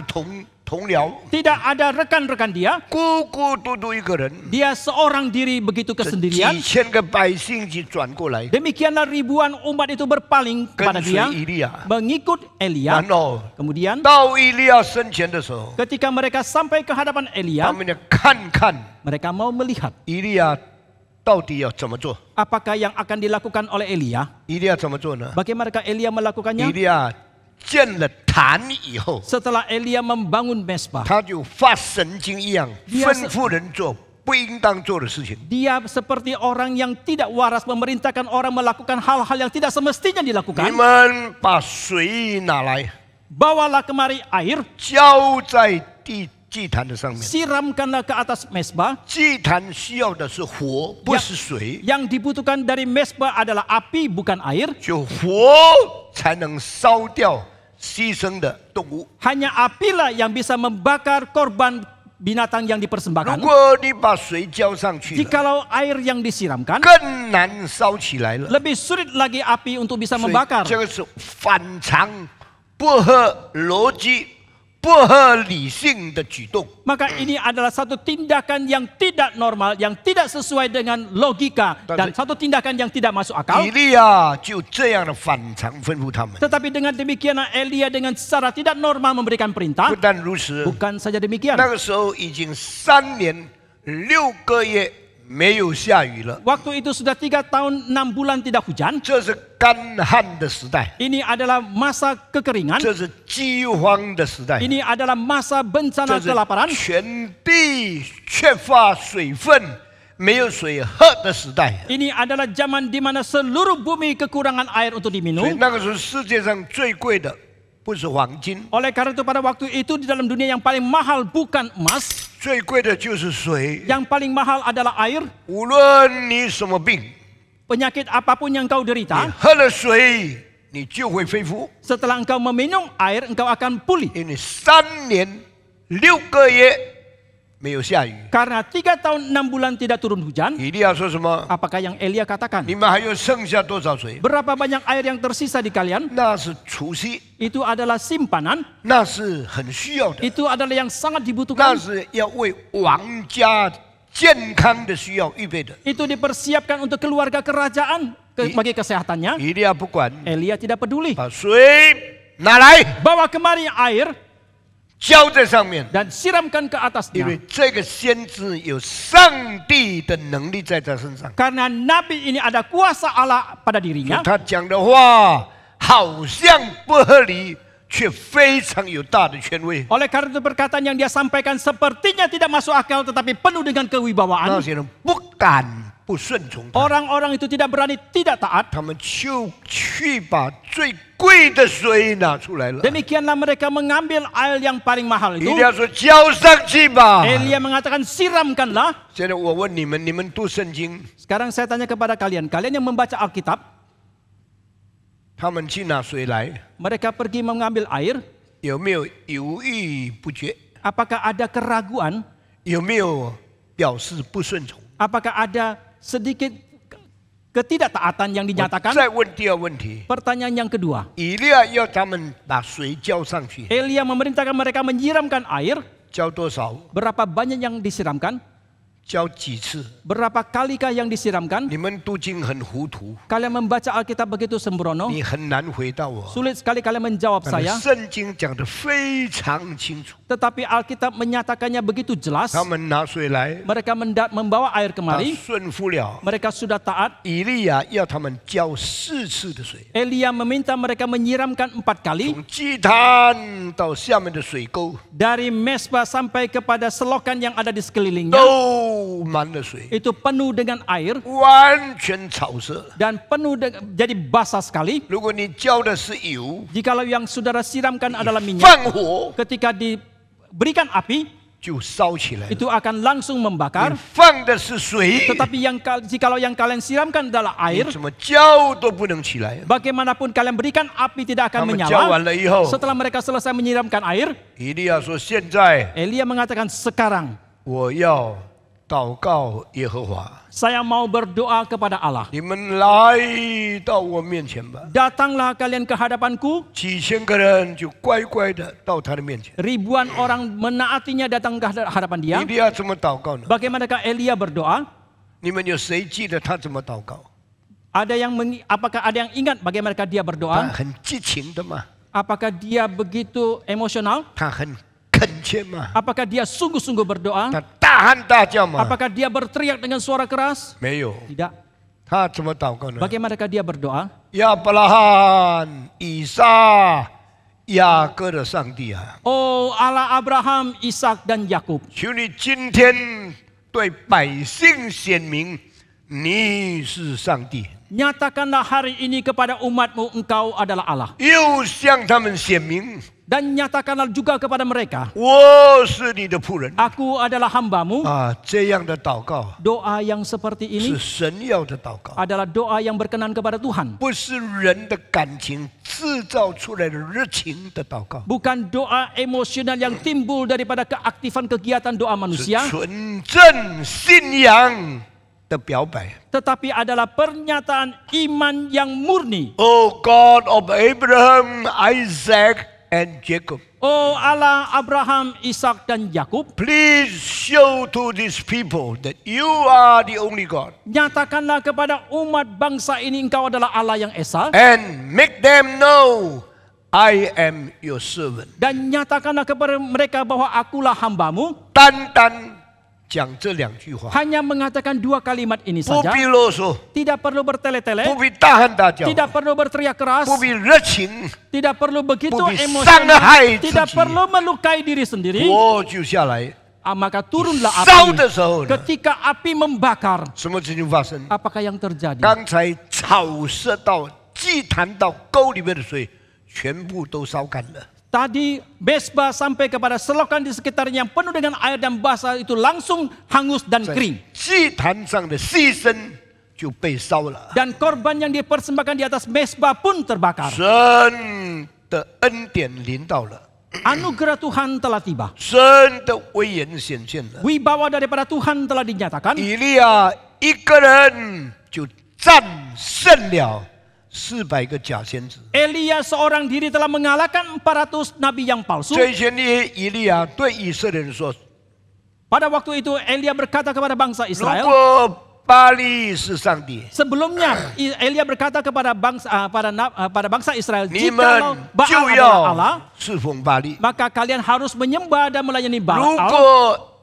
同僚， tidak ada rekan-rekan dia. 孤孤独独一个人。 Dia seorang diri begitu 这 kesendirian. 几千个百姓就转过来， Demikianlah ribuan umat itu berpaling 跟 kepada 随 dia, 以利亚。 mengikut 然 Elia. 后 Kemudian 到以利亚生前的时候， ketika mereka sampai ke hadapan 他 Elia, 们要看看 mereka mau melihat 以利亚到底要怎么做。 apakah yang akan dilakukan oleh Elia. 以利亚怎么做呢？ Bagaimanakah Elia 以 melakukannya? 利亚建了坛以后， Setelah Elia membangun mesbah, 他就发神经一样， Dia 吩咐人做不应当做的事情。 dia seperti orang yang tidak waras memerintahkan orang melakukan hal-hal yang tidak semestinya 你 dilakukan. 们把水拿来， Bawalah kemari air, 浇在祭坛的上面。 siramkanlah ke atas mesbah. 祭坛需要的是火，不是水。 Yang dibutuhkan dari mesbah adalah api, bukan air. 就火才能烧掉牺牲的动物。 Hanya apilah yang bisa membakar korban binatang yang 如 dipersembahkan. 果你把水浇上去了， Jikalau air yang disiramkan, 更难烧起来了。 lebih sulit lagi api untuk bisa 所以 membakar. 这个是反常、不合逻辑、不合理性的举动。 Maka ini adalah satu tindakan yang tidak normal, yang tidak sesuai dengan logika, dan satu tindakan yang tidak masuk akal. 以利亚就这样的反常吩咐他们。 Tetapi dengan demikian Elia dengan secara tidak normal memberikan perintah. 不但如此， Bukan saja demikian. 那个时候已经3年6个月没有下雨了， Waktu itu sudah 3 tahun 6 bulan tidak hujan. 这是干旱的时代， Ini adalah masa kekeringan. 这是饥荒的时代， Ini adalah masa bencana 这 kelaparan. 是全地缺乏水分、没有水喝的时代。 Ini adalah zaman di mana seluruh bumi kekurangan air untuk 所以 diminum. 那个时候世界上最贵的不是黄金， Oleh karena itu pada waktu itu di dalam dunia yang paling mahal bukan emas. 最贵的就是水。 Yang paling mahal adalah air. 无论你什么病， Penyakit apapun yang kau 你 derita, 喝了水，你就会恢复。 setelah engkau meminum air, engkau akan pulih. 因为3年6个月没有下雨。 Karena 3 tahun 6 bulan tidak turun hujan, 以利亚说什么？ apakah yang Elia katakan? 你们还有剩下多少水？ Berapa banyak air yang tersisa di kalian? 那是储蓄， Itu adalah simpanan. 那是很需要的， Itu adalah yang sangat 那 dibutuhkan. 是要为王家健康的需要预备的。 Itu dipersiapkan untuk keluarga kerajaan bagi kesehatannya. 以利亚不管， Elia tidak peduli. 把水拿来 Bawa kemari air 浇在上面， dan siramkan ke 因为 atasnya. 这个先知有上帝的能力在他身上， Karena nabi ini ada kuasa Allah pada dirinya. 他讲的话好像不合理，却非常有大的权威。 Oleh karena itu perkataan yang dia sampaikan sepertinya tidak masuk akal tetapi penuh dengan 那 kewibawaan. 些人不敢不顺从他， Orang-orang itu tidak berani tidak taat. 他们就去把最贵的水拿出来了。 Demikianlah mereka mengambil air yang paling mahal 以 itu. 利亚说：“浇上去吧。” Elia mengatakan siramkanlah. 现在我问你们，你们读圣经， Sekarang saya tanya kepada kalian, kalian yang membaca Alkitab, 他们去拿水来， mereka pergi mengambil air, 有没有犹豫不决？ apakah ada keraguan? 有没有表示不顺从？ Apakah ada sedikit ketidaktaatan yang 我 dinyatakan? 再问第二问题： Pertanyaan yang kedua, 以利亚要他们把水浇上去， Elia memerintahkan mereka menyiramkan air. 浇多少？ Berapa banyak yang disiramkan? 教几次？ Berapa kalikah yang disiramkan? 你们读经很糊涂， Kalian membaca Alkitab begitu sembrono, 你很难回答我。 sulit sekali kalian menjawab 但是 saya. 圣经讲得非常清楚， Tetapi Alkitab menyatakannya begitu jelas. 他们拿水来， Mereka membawa air 他 kemari. 顺服了。 Mereka sudah taat. 以利亚要他们浇4次的水， Elia meminta mereka menyiramkan 4 kali. 从祭坛到下面的水沟 Dari mesbah sampai kepada selokan yang ada di sekelilingnya. 都满了水， Itu penuh dengan air 完全草色。 dan penuh jadi basah sekali. 如果你浇的是油， Jikalau yang saudara siramkan adalah minyak, 放火 ketika diberikan api, 就烧起来了。 itu akan langsung membakar. 你放的是水， Tetapi jikalau yang kalian siramkan adalah 你 air, 怎么浇都不能起来。 bagaimanapun kalian berikan api tidak 他 akan 们浇完 menyala. 了以后， Setelah mereka selesai menyiramkan air, 以利亚说：“现在 Elia mengatakan, sekarang 我要祷告耶和华， saya mau berdoa kepada Allah. 你们来到我面前吧。 Datanglah kalian ke hadapanku. 几千个人就乖乖的到他的面前。 Ribuan orang menaatinya datang ke hadapan dia. 以利亚怎么祷告呢？ Bagaimanakah Elia berdoa? 你们有谁记得他怎么祷告？ Apakah ada yang ingat bagaimanakah dia 他 berdoa? 很激情的嘛， Apakah dia begitu emosional? 他很恳切嘛， Apakah dia sungguh-sungguh berdoa? 他大喊大叫嘛？ Apakah dia berteriak dengan suara keras? 没有， Tidak. 他怎么祷告呢？ Bagaimanakah dia berdoa? 亚伯拉罕、以撒、雅各的上帝啊， Oh Allah Abraham, Ishak dan Yakub. 求你今天对百姓显明，你是上帝， Nyatakanlah hari ini kepada umatmu engkau adalah Allah. 又向他们显明， Dan nyatakanlah juga kepada mereka, 我是你的仆人 aku adalah hambamu. 啊！这样的祷告 Doa yang seperti 是 ini 神要的祷告， adalah doa yang berkenan kepada Tuhan. 不是人的感情制造出来的热情的祷告， Bukan doa emosional yang timbul daripada keaktifan kegiatan doa 是 manusia, 纯正信仰的表白。 tetapi adalah pernyataan iman yang murni. Oh God of Abraham, Isaac, and Jacob, Oh Allah Abraham, Ishak dan Yakub, please show to these people that you are the only God, nyatakanlah kepada umat bangsa ini engkau adalah Allah yang esa, and make them know I am your servant. dan nyatakanlah kepada mereka bahwa akulah hambamu. 单单讲这2句话， Hanya mengatakan 2 kalimat ini 不 saja, 必啰嗦， tidak perlu bertele-tele, 不必大喊大叫， tidak perlu berteriak keras, 不必热情， tidak perlu begitu 不必伤 emosional, 害自 tidak 己， perlu melukai diri sendiri. 火就下来。 Maka turunlah 烧 api. 的时候呢， Ketika api membakar, 什么事情发生？ apakah yang terjadi? 刚才草射到祭坛到沟里面的水，全部都烧干了。 Tadi mesbah sampai kepada selokan di sekitarnya yang penuh dengan air dan basah itu langsung hangus dan 在 kering. 祭坛上的牺牲就被烧了。 Dan korban yang dipersembahkan di atas mesbah pun terbakar. 神的恩典临到了， Anugerah Tuhan telah tiba. 神的威严显现了。 Wibawa daripada Tuhan telah dinyatakan. 以利亚一个人就战胜了400个假先知。 Elia seorang diri telah mengalahkan 400 nabi yang palsu. 这些年，以利亚对以色列人说： Pada waktu itu Elia berkata kepada bangsa 如 Israel. 果巴利是上帝， Sebelumnya Elia berkata kepada bangsa Israel, 你 jikalau 们 Baal 就 adalah Allah, 要侍奉巴利； maka kalian harus menyembah dan melayani 如 Baal. 果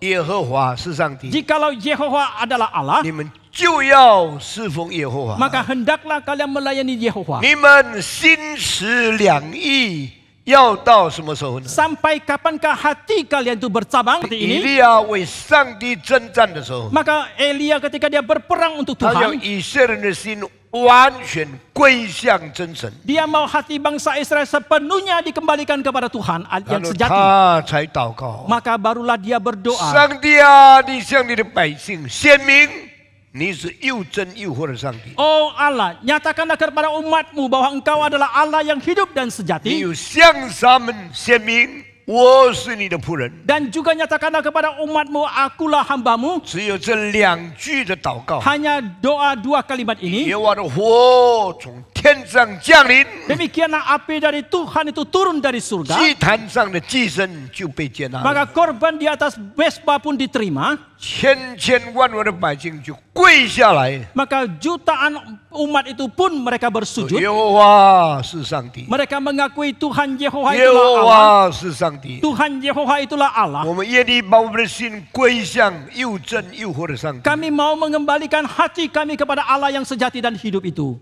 耶和华是上帝， Jikalau Yehova adalah Allah, 你们就要侍奉耶和华。 maka hendaklah kalian melayani Yehova. 你们心持两意，要到什么时候呢？ Sampai kapankah hati kalian itu bercabang seperti 以 ini? 利亚为上帝征战的时候， Maka Elia ketika dia berperang untuk 他要 Tuhan, 以色列人的心完全归向真神， dia mau hati bangsa Israel sepenuhnya dikembalikan kepada Tuhan 然 yang 后 sejati. 他才祷告。 Maka barulah dia berdoa. 上帝啊，你向你的百姓显明你是又真又活的上帝， Oh Allah, nyatakanlah kepada umatmu bahwa engkau adalah Allah yang hidup dan 你 sejati. 有向他们显明我是你的仆人。 Dan juga nyatakanlah kepada umatmu, akulah hambamu. 只有这2句的祷告， Hanya doa 2 kalimat ini, 耶和华的火从天上降临， demikianlah api dari Tuhan itu turun dari surga. 祭坛上的祭牲就被接纳了， Maka korban di atas mesbah pun diterima. 千千万万的百姓就跪下来。 Maka jutaan umat itu pun mereka bersujud. 耶和华是上帝， Mereka mengakui Tuhan Yehovah 耶 itulah 和 Allah. 华是上帝。 Tuhan Yehovah itulah Allah. 我们愿意把我们的心归向又真又活的上帝。 Kami mau mengembalikan hati kami kepada Allah yang sejati dan hidup itu.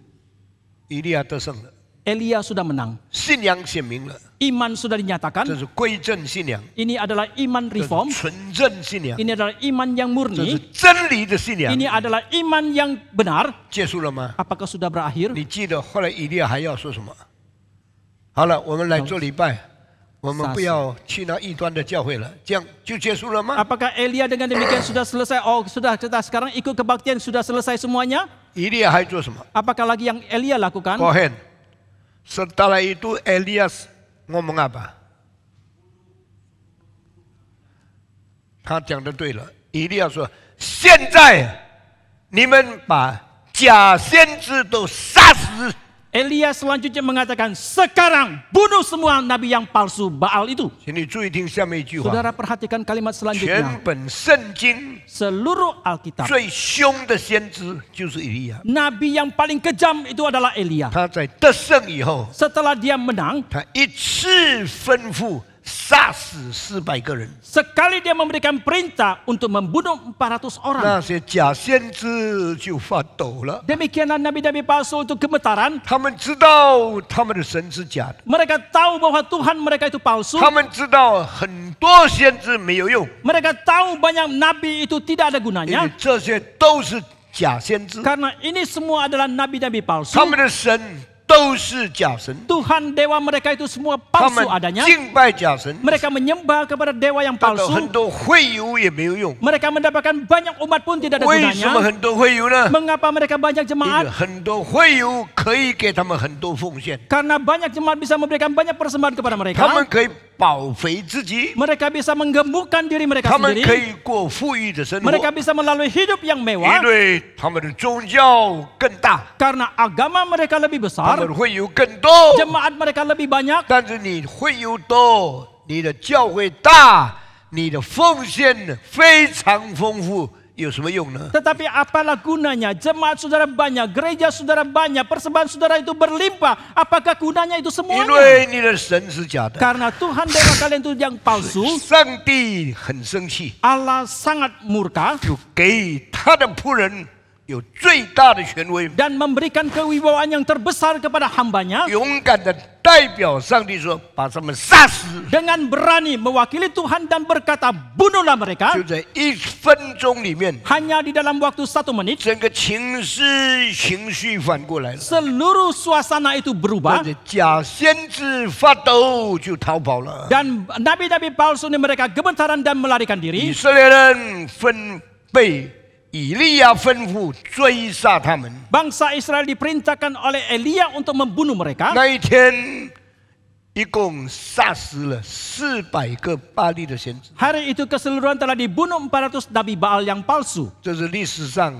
以利亚得胜了， Elia sudah menang. 信仰显明了， Iman sudah dinyatakan. 这是归正信仰， Ini adalah iman 这是 reform. 纯正信仰， Ini adalah iman yang 这是 murni. 真理的信仰。 Ini adalah iman yang benar. 结束了吗？ Apakah sudah berakhir? 你记得后来以利亚还要说什么？好了，我们来做礼拜，我们不要去那异端的教会了，这样就结束了吗？ Apakah Elia dengan demikian sudah selesai? Oh, sudah kita sekarang ikut kebaktian sudah selesai semuanya? 以利亚还做什么？ Apakah lagi yang Elia lakukan? Kohen. Setelah itu Elias ngomong apa? 他讲的对了，以利亚说：“现在你们把假先知都杀死。” Elia selanjutnya mengatakan, sekarang bunuh semua nabi yang palsu Baal itu. 请你注意听下面一句话： Saudara perhatikan kalimat 全 selanjutnya. 本圣经 Seluruh Alkitab, 最凶的先知就是以利亚。 nabi yang paling kejam itu adalah Elia. 他在得胜以后， Setelah dia menang, 他一次吩咐杀死400个人。 sekali dia memberikan perintah untuk membunuh 400 orang. 那些假先知就发抖了， Demikianlah nabi-nabi palsu itu gemetaran. 他们知道他们的神是假的。 Mereka tahu bahwa Tuhan mereka itu palsu. 他们知道很多先知没有用， Mereka tahu banyak nabi itu tidak ada 因 gunanya. 为这些都是假先知， Karena ini semua adalah nabi-nabi palsu. 他们的神都是假神， Tuhan dewa mereka itu semua 他 palsu 们 adanya. 敬拜假神， Mereka menyembah kepada dewa yang 达到很 palsu. 多会友也没有用。 Mereka mendapatkan banyak umat pun tidak ada 为什么 gunanya. 很多会友呢？ Mengapa mereka banyak 因为 jemaat? 很多会友可以给他们很多奉献， Karena banyak jemaat bisa memberikan banyak persembahan kepada 他们 mereka. 可以保肥自己， Mereka bisa menggemukkan diri mereka 他们可 sendiri. 以过富裕的生活， Mereka bisa melalui hidup yang 因 mewah. 为他们的宗教更大， Karena agama mereka lebih 他们 besar. 的会友更多。 Jemaat mereka lebih banyak. 但是你会友多，你的教会大，你的奉献非常丰富，有什么用呢？ Tetapi apalah gunanya? Jemaat saudara banyak, gereja saudara banyak, persembahan saudara itu berlimpah. Apakah gunanya itu 因 semuanya? 为你的神是假的。 Karena Tuhan dewa kalian itu yang palsu. 上帝很生气， Allah sangat murka 就给他的仆人有最大的权威， dan memberikan kewibawaan yang terbesar kepada hambanya 勇敢的代表上帝说：“把他们杀死。 dengan berani mewakili Tuhan dan berkata bunuhlah ” mereka. 就在1分钟里面， Hanya di dalam waktu 1 menit 整个情绪反过来了。 seluruh suasana itu 而 berubah 且假先知发抖就逃跑了。 dan nabi-nabi palsu ini mereka gemetaran dan melarikan 以 diri. 色列人被以利亚吩咐追杀他们。 Bangsa Israel diperintahkan oleh Elia untuk membunuh mereka. 那一天，一共杀死了400个巴利的先知， Hari itu keseluruhan telah dibunuh 400 nabi Baal yang palsu. 这是历史上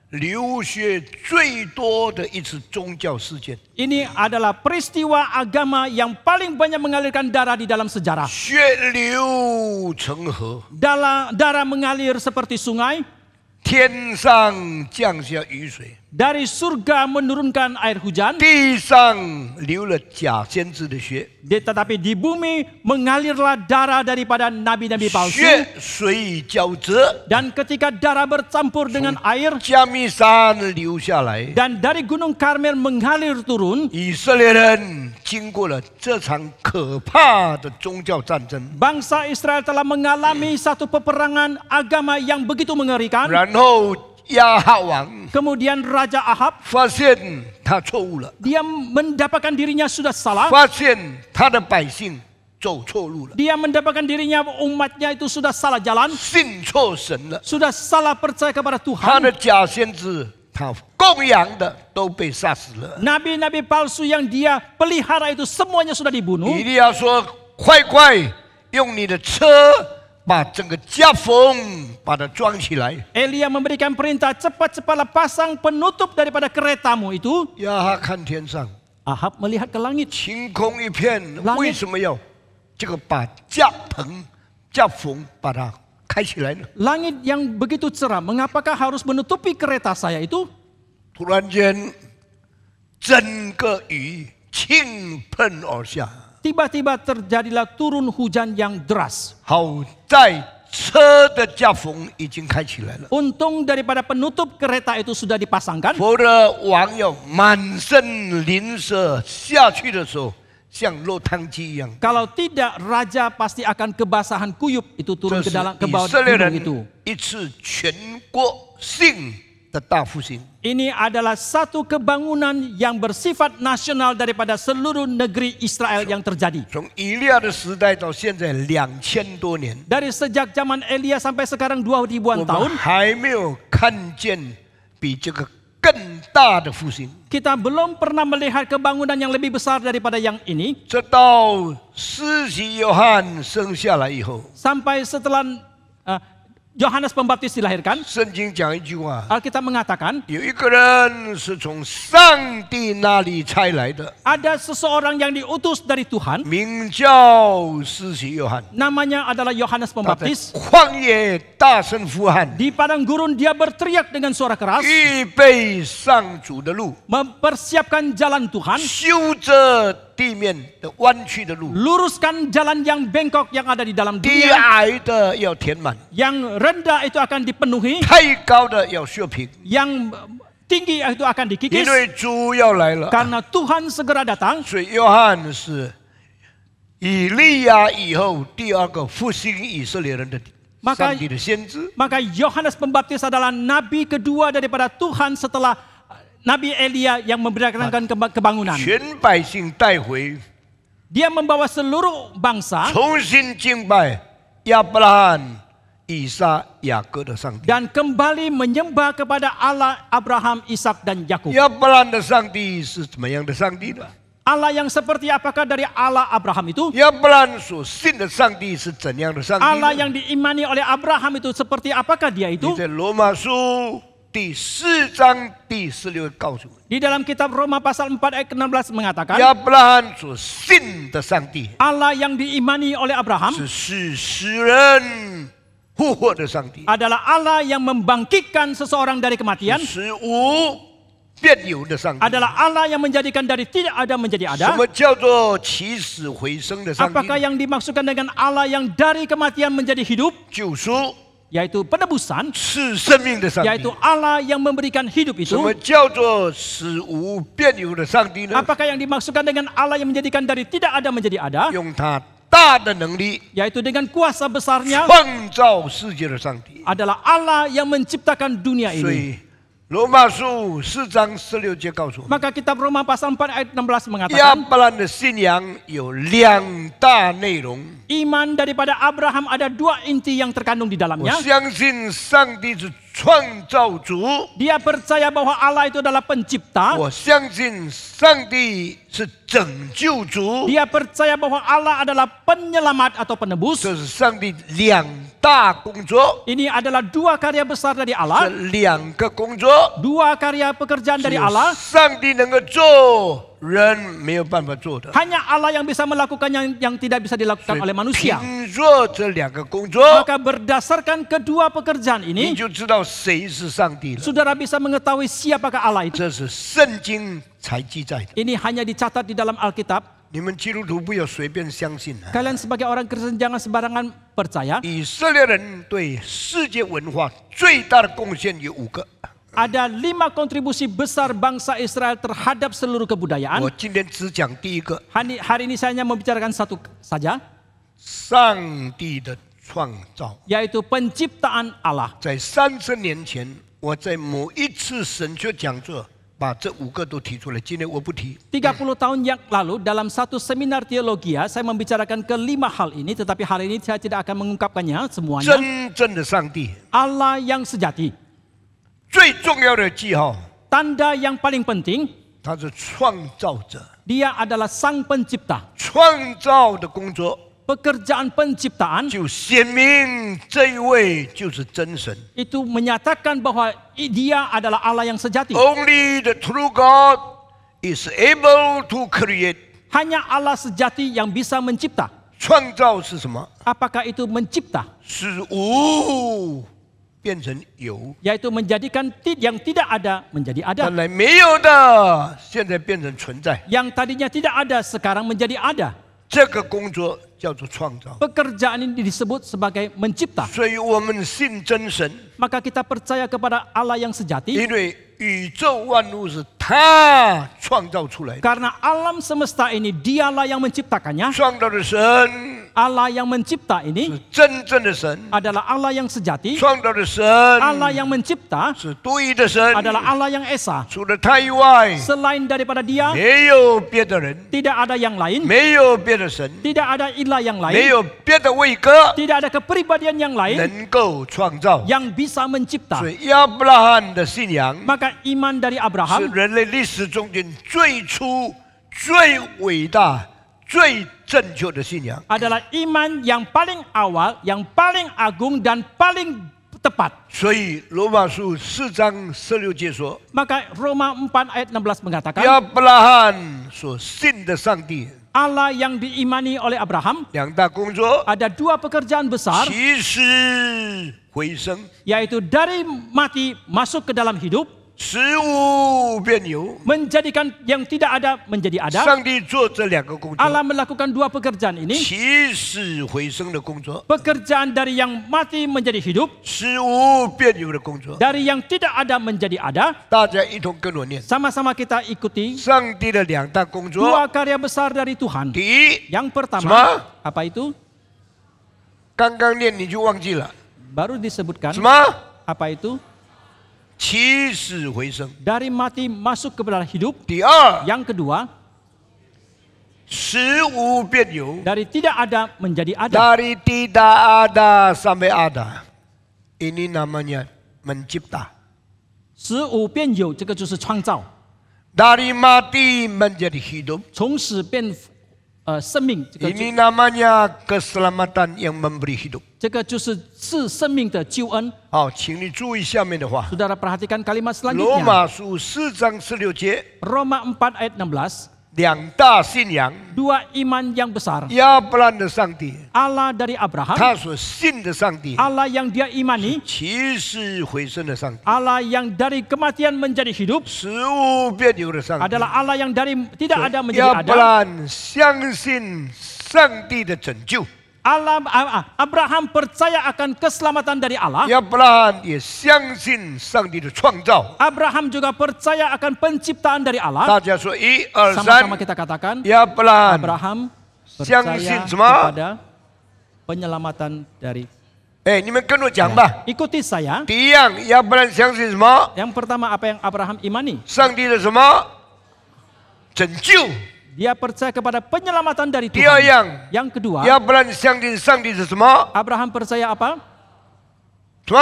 流血最多的一次宗教事件。 Ini adalah peristiwa agama yang paling banyak mengalirkan darah di dalam sejarah. 血流成河， Darah mengalir seperti sungai. 天上降下雨水， Dari surga menurunkan air hujan. 地上流了假先知的血， Tetapi di bumi mengalirlah darah daripada nabi-nabi palsu. 血水交织， Dan ketika darah bercampur dengan air 加密山流下来。 dan dari gunung Karmel mengalir turun, 以色列人经过了这场可怕的宗教战争， bangsa Israel telah mengalami satu peperangan agama yang begitu mengerikan. 然后亚哈王 Kemudian Raja Ahab, 发现他错误了， dia mendapatkan dirinya sudah salah. 发现他的百姓走错路了， Dia mendapatkan dirinya umatnya itu sudah salah jalan, 信错神了。 sudah salah percaya kepada 他的 Tuhan. 假先知，他供养的都被杀死了。 Nabi-nabi palsu yang dia pelihara itu semuanya sudah dibunuh. 以利亚说：“快快用你的车把整个夹缝把它装起来。 Elia memberikan perintah, cepat-cepatlah pasang penutup daripada keretamu itu. 亚哈看天上， Ahab melihat ke langit. 晴空一片， langit 为什么要这个把夹缝把它开起来呢？ Langit yang begitu cerah, mengapakah harus menutupi kereta saya itu? 突然间，整个雨倾盆而下。 Tiba-tiba terjadilah turun hujan yang deras. 好在车的夹缝已经开起来了， Untung daripada penutup kereta itu sudah dipasangkan. 否则王要满身淋湿下去的时候，像落汤鸡一样。 Kalau tidak, raja pasti akan kebasahan kuyup itu 这 turun 是 ke dalam ke 以 bawah 色列 gunung itu. 人一次全国性的大复兴。 Ini adalah satu kebangunan yang bersifat nasional daripada seluruh negeri Israel yang terjadi. 从以利亚的时代到现在2000多年， Dari sejak zaman Elia sampai sekarang 2000-an 我 tahun, 们还没有看见比这个更大的复兴。 kita belum pernah melihat kebangunan yang lebih besar daripada yang ini. 直到施洗约翰生下来以后， Sampai setelah Yohanes Pembaptis dilahirkan, 圣经讲一句话。 Alkitab mengatakan, 有一个人是从上帝那里差来的， ada seseorang yang diutus dari Tuhan, 名叫施洗约翰。 namanya adalah Yohanes 他在 Pembaptis. 旷野大声呼喊， Di padang gurun dia berteriak dengan suara keras, 预备上主的路， mempersiapkan jalan Tuhan, 修着地面的弯曲的路， luruskan jalan yang bengkok yang ada di dalam 低 dunia, 矮的要填满， yang rendah itu akan dipenuhi, 太高的要削平， yang tinggi itu akan 因 dikikis, 为主要来了。 karena Tuhan segera datang. 所以约翰是以利亚以后第二个复兴以色列人的 Maka- 上帝的先知。 Maka Yohanes Pembaptis adalah nabi kedua daripada Tuhan setelah Nabi Elia yang memberitakan kebangunan. 全百姓带回， Dia membawa seluruh bangsa 重新敬拜亚伯拉罕、以撒、雅各的上帝。 dan kembali menyembah kepada Allah Abraham, Ishak dan Yakub. 亚伯拉罕的上帝是怎么样的上帝呢？ Allah yang seperti apakah dari Allah Abraham itu? 亚伯拉罕所信的上帝是怎样的上帝 Allah 呢？ yang diimani oleh Abraham itu seperti apakah dia 你 itu? 在罗马书第4章第16告诉我， Di dalam kitab Roma pasal 4 ayat 16 mengatakan, 亚伯拉罕所信的上帝 Allah yang diimani oleh Abraham 是使死人复活的上帝， adalah Allah yang membangkitkan seseorang dari kematian, 使无变有的上帝。 adalah Allah yang menjadikan dari tidak ada menjadi 什 ada. 么叫做起死回生的上帝 Apakah 呢？ yang dimaksudkan dengan Allah yang dari kematian menjadi hidup? 救赎、 Yaitu penebusan, 赐生命的上帝 yaitu。Allah yang memberikan hidup 什么 itu. 叫做使无变有的上帝呢？ Apakah yang dimaksudkan dengan Allah yang menjadikan dari tidak ada menjadi ada? 用他大的能力 Yaitu dengan kuasa besarnya 创造世界的上帝。 adalah Allah yang menciptakan dunia 所 ini. 以罗马书4章16节告诉我们， Maka kitab Roma pasal 4 ayat 16亚 mengatakan, 伯兰的信仰有2大内容。 iman daripada Abraham ada dua inti yang terkandung di 我 dalamnya. 相信上帝是创造主， Dia percaya bahwa Allah itu adalah pencipta. 我相信上帝是拯救主， Dia percaya bahwa Allah adalah penyelamat atau penebus. 这是上帝2大工作。 Ini adalah dua karya besar dari 这 Allah. 2个工作， Dua karya pekerjaan 只 dari 有 Allah. 上帝能够做，人没有办法做的。 Hanya Allah yang bisa melakukan yang tidak bisa 所 dilakukan 以 oleh manusia. 凭着这2个工作， Maka berdasarkan kedua pekerjaan 你 ini, 就知道谁是上帝了。 saudara bisa mengetahui siapakah Allah itu. 这是圣经才记载的， Ini hanya dicatat di dalam Alkitab. 你们基督徒不要随便相信啊！ Kalian sebagai orang Kristen jangan sembarangan percaya. 以色列人对世界文化最大的贡献有5个， Ada 5 kontribusi besar bangsa Israel terhadap seluruh kebudayaan. 我今天只讲第1个， Hari ini saya hanya membicarakan satu saja, 上帝的创造。 yaitu penciptaan Allah. 在30年前，我在某一次神学讲座把这5个都提出来，今天我不提。 30 tahun yang lalu dalam satu seminar teologia saya membicarakan ke-5 hal ini, tetapi hari ini saya tidak akan mengungkapkannya semuanya. 真正的上帝， Allah yang sejati, 最重要的记号， tanda yang paling penting, 他是创造者， dia adalah sang pencipta. 创造的工作 pekerjaan penciptaan 就显明这一位就是真神。 itu menyatakan bahwa Dia adalah Allah yang sejati. Only the true God is able to create. Hanya Allah sejati yang bisa mencipta. 创造是什么？ Apakah itu mencipta? 是无变成有， Yaitu menjadikan yang tidak ada menjadi ada. 本来没有的，现在变成存在。 Yang tadinya tidak ada sekarang menjadi ada. 这个工作叫做创造。 Pekerjaan ini disebut sebagai mencipta. 所以我们信真神， Maka kita percaya kepada Allah yang sejati 因为宇宙万物是他创造出来的， karena alam semesta ini Dialah yang menciptakannya. 创造的神 Allah yang mencipta 是 ini 真正的神， adalah Allah yang sejati. 创造的神 Allah yang mencipta 是独一的神， adalah Allah yang esa. 除了他以外， Selain daripada Dia 没有别的人， tidak ada yang lain, 没有别的神， tidak ada ilah yang 没 lain, 有别的位格 tidak ada kepribadian yang lain 能够创造。 yang bisa mencipta. 所以亚伯拉罕的信仰 Maka iman dari 是 Abraham 人类历史中间最初、最伟大、最正确的信仰。 adalah iman yang paling awal, yang paling agung dan paling tepat. 所以罗马书4章16节说， Maka Roma 4 ayat 16 mengatakan 亚伯拉罕所信的上帝 Allah yang diimani oleh Abraham 两大工作， ada dua pekerjaan besar, 起死回生， yaitu dari mati masuk ke dalam hidup, 使无变有。 menjadikan yang tidak ada menjadi ada. 上帝做这两个工作， Allah melakukan dua pekerjaan ini, 起死回生的工作， pekerjaan dari yang mati menjadi hidup, 使无变有的工作。 dari yang tidak ada menjadi ada. 大家一同跟我念： Sama-sama kita ikuti 上帝的两大工作。 dua karya besar dari Tuhan. 第一， Yang 什 pertama, 么？ apa itu? 刚刚念你就忘记了， Baru disebutkan, 什么？ apa itu? 起死回生。 Dari mati masuk ke dalam hidup. 第二， Yang kedua, 使无变有， dari tidak ada menjadi ada. dari tidak ada sampai ada. Ini namanya mencipta. 使无变有，这个就是创造。 Dari mati menjadi hidup. 从死变生命， Ini namanya keselamatan yang memberi hidup. 这个就是赐生命的救恩。 好，请你注意下面的话。 Saudara perhatikan kalimat 罗 selanjutnya. 马书4章16节， Roma 4 ayat 16. 两大信仰， Dua iman yang besar. 亚伯兰的上帝， Allah dari Abraham, 他所信的上帝， Allah yang dia imani, 起死回生的上帝， Allah yang dari kematian menjadi hidup, 使无变有的上帝。 adalah Allah yang dari tidak ada 亚 menjadi 伯 ada. 兰相信上帝的拯救， Abraham percaya akan keselamatan dari Allah. 亚伯拉罕也相信上帝的创造。 Abraham juga percaya akan penciptaan dari Allah. 大家说1、2、 Sama-sama 3， kita katakan, 亚伯拉罕 Abraham 相 percaya 信什么？ kepada penyelamatan dari. 哎，你们跟我讲吧。 Ikuti saya. 第一样，亚伯兰相信什么？ Yang pertama apa yang Abraham imani? 上帝的什么？拯救。 Dia percaya kepada penyelamatan dari 第二 Tuhan. 样， Yang kedua, 亚伯兰相信上帝是什么？ Abraham percaya apa? 什么？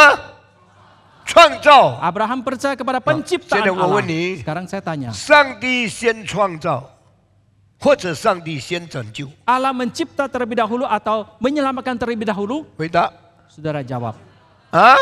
创造。 Abraham percaya kepada penciptaan Saya mau Allah. ini. Sekarang saya tanya, 上帝先创造，或者上帝先拯救？ Allah mencipta terlebih dahulu atau menyelamatkan terlebih dahulu? 回答 Saudara jawab, 啊！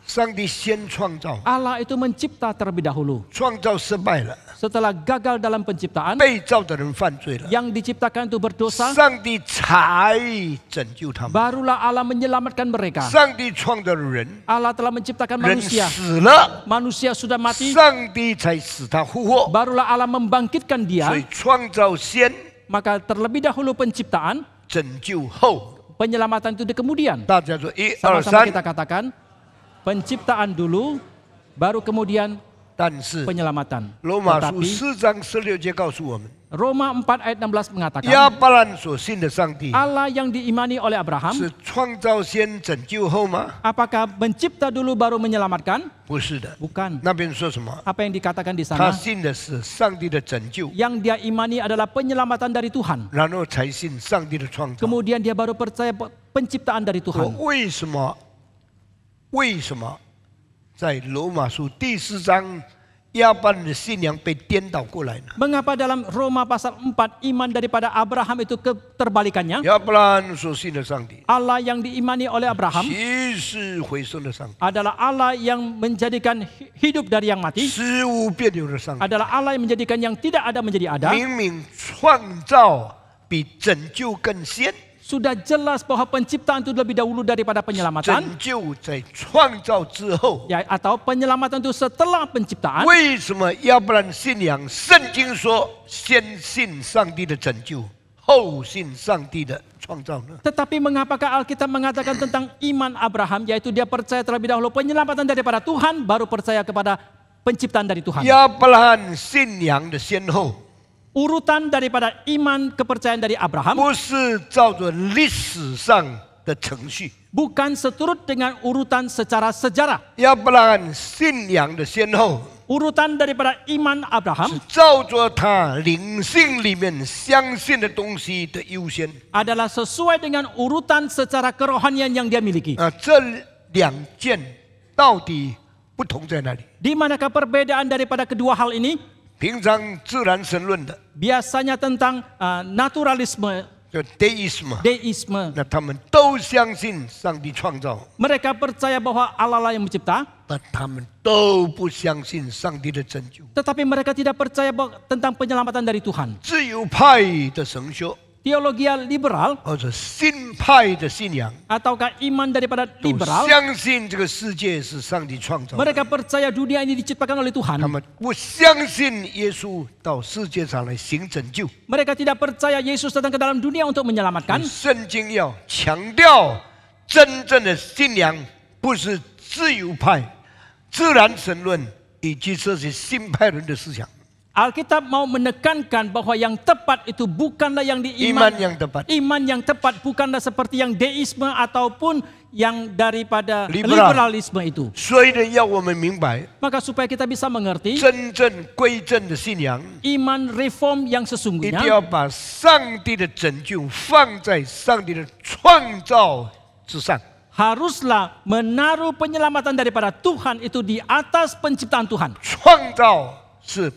上帝先创造， Allah itu mencipta terlebih dahulu. 创造失败了， Setelah gagal dalam penciptaan, 被造的人犯罪了， yang diciptakan itu berdosa, 上帝才拯救他们。 barulah Allah menyelamatkan mereka. 上帝创造了人， Allah telah menciptakan 人 manusia. 死了， Manusia sudah mati, 上帝才使他复活。 barulah Allah membangkitkan 所 dia. 以创造先， Maka terlebih dahulu penciptaan, 拯救后。 penyelamatan itu di kemudian. 大家说1、2、 Sama-sama 3， kita katakan, penciptaan dulu, baru kemudian 但是 penyelamatan. 罗马书 Tetapi 4章16节告诉我们， Roma 4 ayat 16 mengatakan, 亚伯兰所信的上帝 Allah yang diimani oleh Abraham, 是创造先拯救后吗？ apakah mencipta dulu baru menyelamatkan? 不是的， Bukan. 那边说什么？ Apa yang dikatakan di 他 sana? 信的是上帝的拯救， Yang dia imani adalah penyelamatan dari Tuhan. 然后才信上帝的创造。 Kemudian dia baru percaya penciptaan dari 我 Tuhan. 为什么在罗马书第4章亚伯兰的信仰被颠倒过来呢？ Mengapa dalam Roma pasal 4 iman daripada Abraham itu keterbalikannya? 亚伯兰所信的上帝， Allah yang diimani oleh Abraham 起死回生的上帝， adalah Allah yang menjadikan hidup dari yang mati, 使无变有的上帝， adalah Allah yang menjadikan yang tidak ada menjadi ada. 明明创造比拯救更先， Sudah jelas bahwa penciptaan itu lebih dahulu daripada 拯 penyelamatan, 救在创造之后。 ya, atau penyelamatan itu setelah penciptaan. 为什么亚伯兰信仰？圣经说，先信上帝的拯救，后信上帝的创造呢？ Tetapi mengapakah Alkitab mengatakan tentang iman Abraham, yaitu dia percaya terlebih dahulu penyelamatan daripada Tuhan, baru percaya kepada penciptaan dari Tuhan. 亚伯兰信仰的先后， Urutan daripada iman kepercayaan dari Abraham 不是照着历史上的程序。 bukan seturut dengan urutan secara sejarah. 亚伯兰信仰的先后， Urutan daripada iman Abraham 是照着他灵性里面相信的东西的优先。 adalah sesuai dengan urutan secara kerohanian yang dia miliki. 这两件到底不同在哪里？ Di manakah perbedaan daripada kedua hal ini? 平常自然神论的， Biasanya tentang naturalisme, 就 deism， deisme. 那他们都相信上帝创造， Mereka percaya bahwa Allah lah yang mencipta, 但他们都不相信上帝的拯救。 tetapi mereka tidak percaya tentang penyelamatan dari Tuhan. 自由派的神学 Teologi liberal 或者新派的信仰， ataukah iman daripada 都 liberal, 相信这个世界是上帝创造的。 mereka percaya dunia ini diciptakan oleh 他 Tuhan. 们不相信耶稣到世界上来行拯救。 Mereka tidak percaya Yesus datang ke dalam dunia untuk menyelamatkan. 圣经要强调，真正的信仰不是自由派、自然神论以及这些新派人的思想。 Alkitab mau menekankan bahwa yang tepat itu bukanlah yang iman yang tepat, Iman yang tepat bukanlah seperti yang deisme ataupun yang daripada Liberal. liberalisme itu. 所以呢，要我们明白， Maka supaya kita bisa mengerti 真正归正的信仰， iman reform yang 一定 sesungguhnya 要把上帝的拯救放在上帝的创造之上。 haruslah menaruh penyelamatan daripada Tuhan itu di atas penciptaan Tuhan. 创造是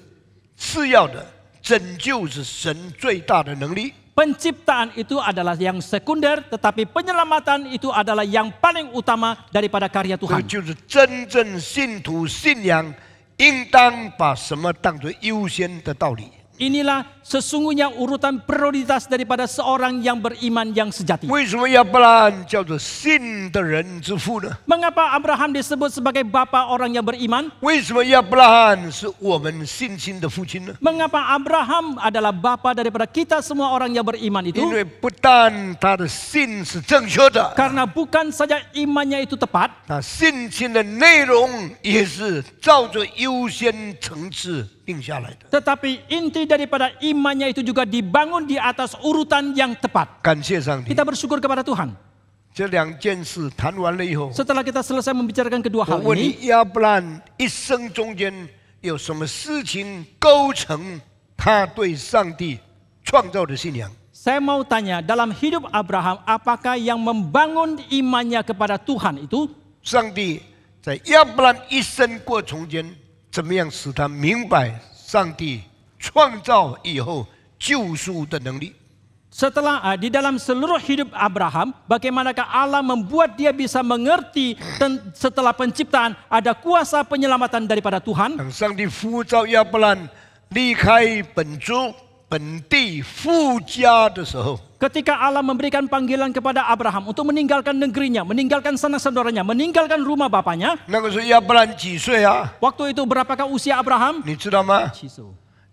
次要的，拯救是神最大的能力。 Penciptaan itu adalah yang sekunder, tetapi penyelamatan itu adalah yang paling utama daripada karya 这 Tuhan. 就是真正信徒信仰应当把什么当作优先的道理。 Inilah sesungguhnya urutan prioritas daripada seorang yang beriman yang sejati. 为什么亚伯拉罕叫做信的人之父呢？ Mengapa Abraham disebut sebagai bapa orang yang beriman? 为什么亚伯拉罕是我们信心的父亲呢？ Mengapa Abraham adalah bapa daripada kita semua orang yang beriman 因 itu? 为不但他的信是正确的， Karena bukan saja imannya itu tepat, 他信心的内容也是照着优先层次定下来的。 tetapi inti daripada imannya itu juga dibangun di atas urutan yang tepat. 感谢上帝！ Kita bersyukur kepada Tuhan. 这两件事谈完了以后， Setelah kita selesai membicarakan kedua 我 hal 问 ini, 你，亚伯兰一生中间有什么事情构成他对上帝创造的信仰？ saya mau tanya, dalam hidup Abraham, apakah yang membangun imannya kepada Tuhan itu? 上帝在亚伯兰一生过程间，怎么样使他明白上帝创造以后救赎的能力？ Setelah di dalam seluruh hidup Abraham, bagaimanakah Allah membuat dia bisa mengerti setelah penciptaan ada kuasa penyelamatan daripada Tuhan? 当上帝呼召亚伯兰离开本族本地富家的时候， Ketika Allah memberikan panggilan kepada Abraham untuk meninggalkan negerinya, meninggalkan sanak saudaranya, meninggalkan rumah bapaknya, 那个时候亚伯兰几岁啊？ waktu itu berapakah usia Abraham? 你知道吗？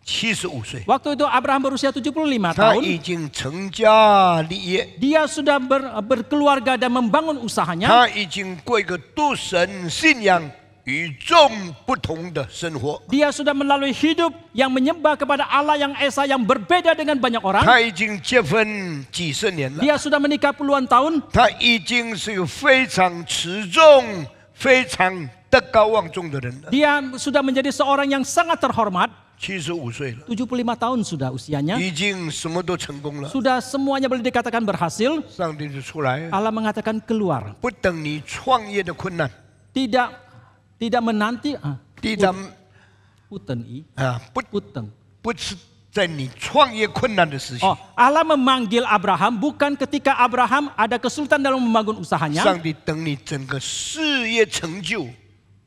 75 岁。 Waktu itu Abraham berusia 75他 tahun. 已经成家立业， Dia sudah berkeluarga dan membangun usahanya. 他已经过一个独神信仰与众不同的生活。 Dia sudah melalui hidup yang menyembah kepada Allah yang Esa yang berbeda dengan banyak orang. 他已经结婚几十年了， Dia sudah menikah puluhan tahun. 他已经是个非常持重、非常德高望重的人了。 Dia sudah menjadi seorang yang sangat terhormat. 75岁了， 75 tahun sudah usianya. 已经什么都成功了。 Sudah semuanya boleh dikatakan berhasil. 上帝就出来， Allah mengatakan keluar. 不等你创业的困难， Tidak menanti. tidak Puten i, 啊，不 puteng. 不是在你创业困难的时期， Oh, Allah memanggil Abraham bukan ketika Abraham ada kesulitan dalam membangun usahanya. 上帝等你整个事业成就、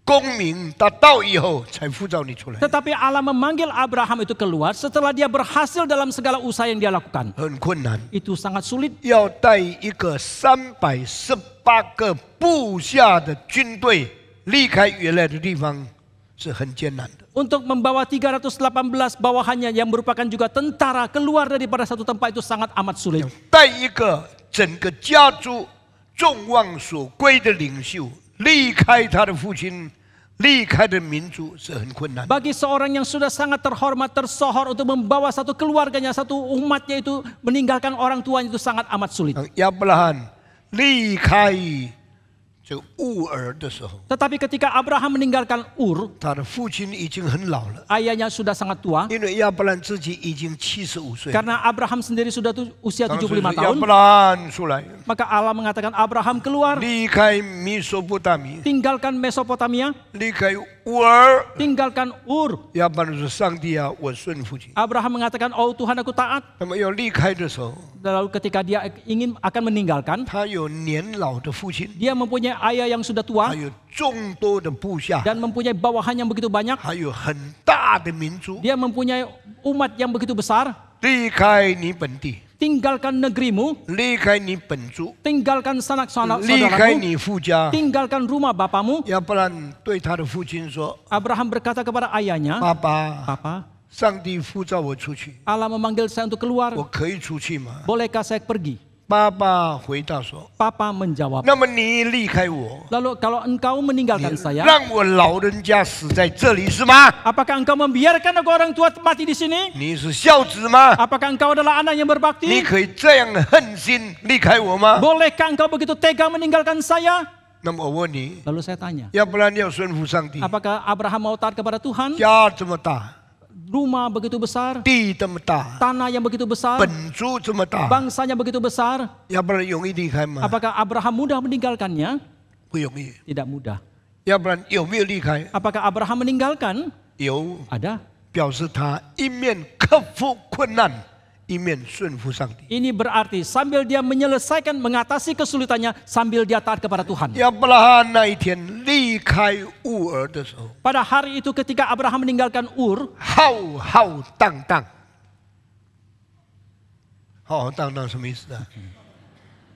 功名达到以后，才呼召你出来， Tetapi Allah memanggil Abraham itu keluar setelah dia berhasil dalam segala usaha yang dia lakukan. 很困难。 Itu sangat sulit. 要带一个318个部下的军队离开原来的地方，是很艰难的。 Untuk membawa 318 bawahannya yang merupakan juga tentara keluar daripada satu tempat itu sangat amat sulit. 带一个整个家族众望所归的领袖离开他的父亲，离开的民族是很困难。 Bagi seorang yang sudah sangat terhormat, tersohor untuk membawa satu keluarganya, satu umatnya itu meninggalkan orang tuanya itu sangat amat sulit. 亚伯拉罕离开这个乌尔的时候， Tetapi ketika Abraham meninggalkan Ur, 他的父亲已经很老了， ayahnya sudah sangat tua. 因为亚伯兰自己已经75岁。 Karena Abraham sendiri sudah usia 当时 75 亚 tahun, 伯拉罕出来， maka Allah mengatakan Abraham keluar, 离开米索不达米， tinggalkan Mesopotamia, 离开乌尔。 tinggalkan Ur. 亚伯兰说：“上帝啊，我顺服你。 Abraham mengatakan, oh Tuhan aku taat. ”那么要离开的时候， Lalu ketika dia ingin akan meninggalkan, 他有年老的父亲， dia mempunyai ayah yang sudah tua 还有众多的部下， dan mempunyai bawahan yang begitu banyak. 还有很大的民族。 Dia mempunyai umat yang begitu besar. 离开你本地， Tinggalkan negerimu, 离开你本族， tinggalkan sanak 离开 saudaramu, 你父家。 tinggalkan rumah bapamu. 亚伯兰对他的父亲说 Abraham berkata kepada ayahnya, 爸爸， Papa, 上帝呼召我出去， Allah memanggil saya untuk keluar. 我可以出去吗？ Bolehkah saya pergi? 爸爸回答说 Papa menjawab, 那么你离开我， lalu kalau engkau meninggalkan 你 saya, 让我老人家死在这里是吗？ apakah engkau membiarkan aku orang tua mati di sini? 你是孝子吗？ Apakah engkau adalah anak yang 你 berbakti? 可以这样狠心离开我吗？ Bolehkah engkau begitu tega meninggalkan saya? 那么我问你， Lalu saya tanya, 要不然要顺服上帝， apakah Abraham mau taat kepada Tuhan? 家这么大， Rumah begitu besar, 地这么大， tanah yang begitu besar, 本族这么大， bangsanya begitu besar. 要不然容易离开吗？ Apakah Abraham mudah meninggalkannya? 不容易。 Tidak mudah. 要不然有没有离开？ Apakah Abraham meninggalkan? 有， Ada. 表示他一面克服困难，一面顺服上帝。 Ini berarti sambil dia menyelesaikan mengatasi kesulitannya sambil dia taat kepada Tuhan. 亚伯拉罕那一天离开乌尔的时候， Pada hari itu ketika Abraham meninggalkan Ur, 浩浩荡荡，浩浩荡荡什么意思啊？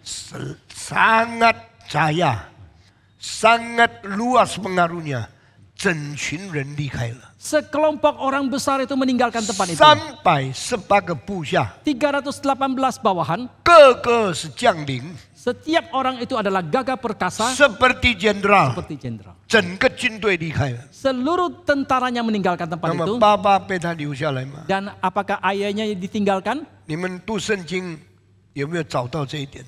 是 sangat jaya, sangat luas pengaruhnya，整群人离开了。 sekelompok orang besar itu meninggalkan tempat itu. 318个部下， 318 bawahan, 个个是将领， setiap orang itu adalah gagah perkasa seperti jenderal， seperti jenderal. 整个军队离开了。 Seluruh tentaranya meninggalkan 那 tempat 么 itu. 爸爸被他留下来吗？ Dan apakah ayahnya ditinggalkan? 你们读圣经有没有找到这一点？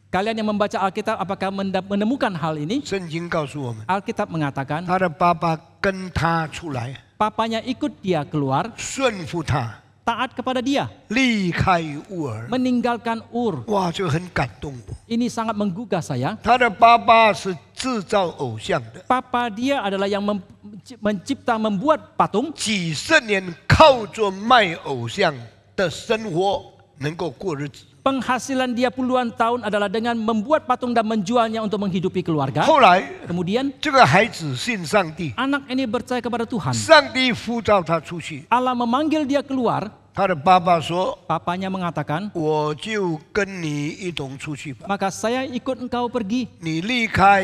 Kalian yang membaca Alkitab apakah menemukan hal ini? 圣经告诉我们， Alkitab mengatakan 他的爸爸跟他出来， papanya ikut dia keluar, 顺服他， taat kepada dia, 离开乌尔。 meninggalkan Ur. 哇，这个很感动我。 Ini sangat menggugah saya. 他的爸爸是制造偶像的， Papa dia adalah yang membuat patung. 几十年靠着卖偶像的生活能够过日子。 Penghasilan dia puluhan tahun adalah dengan membuat patung dan menjualnya untuk menghidupi keluarga. 后来， Kemudian 这个孩子信上帝， anak ini percaya kepada Tuhan. 上帝呼召他出去。 Allah memanggil dia keluar. 他的爸爸说 Papanya mengatakan,：“ 我就跟你一同出去吧。 maka saya ikut engkau pergi. 你离开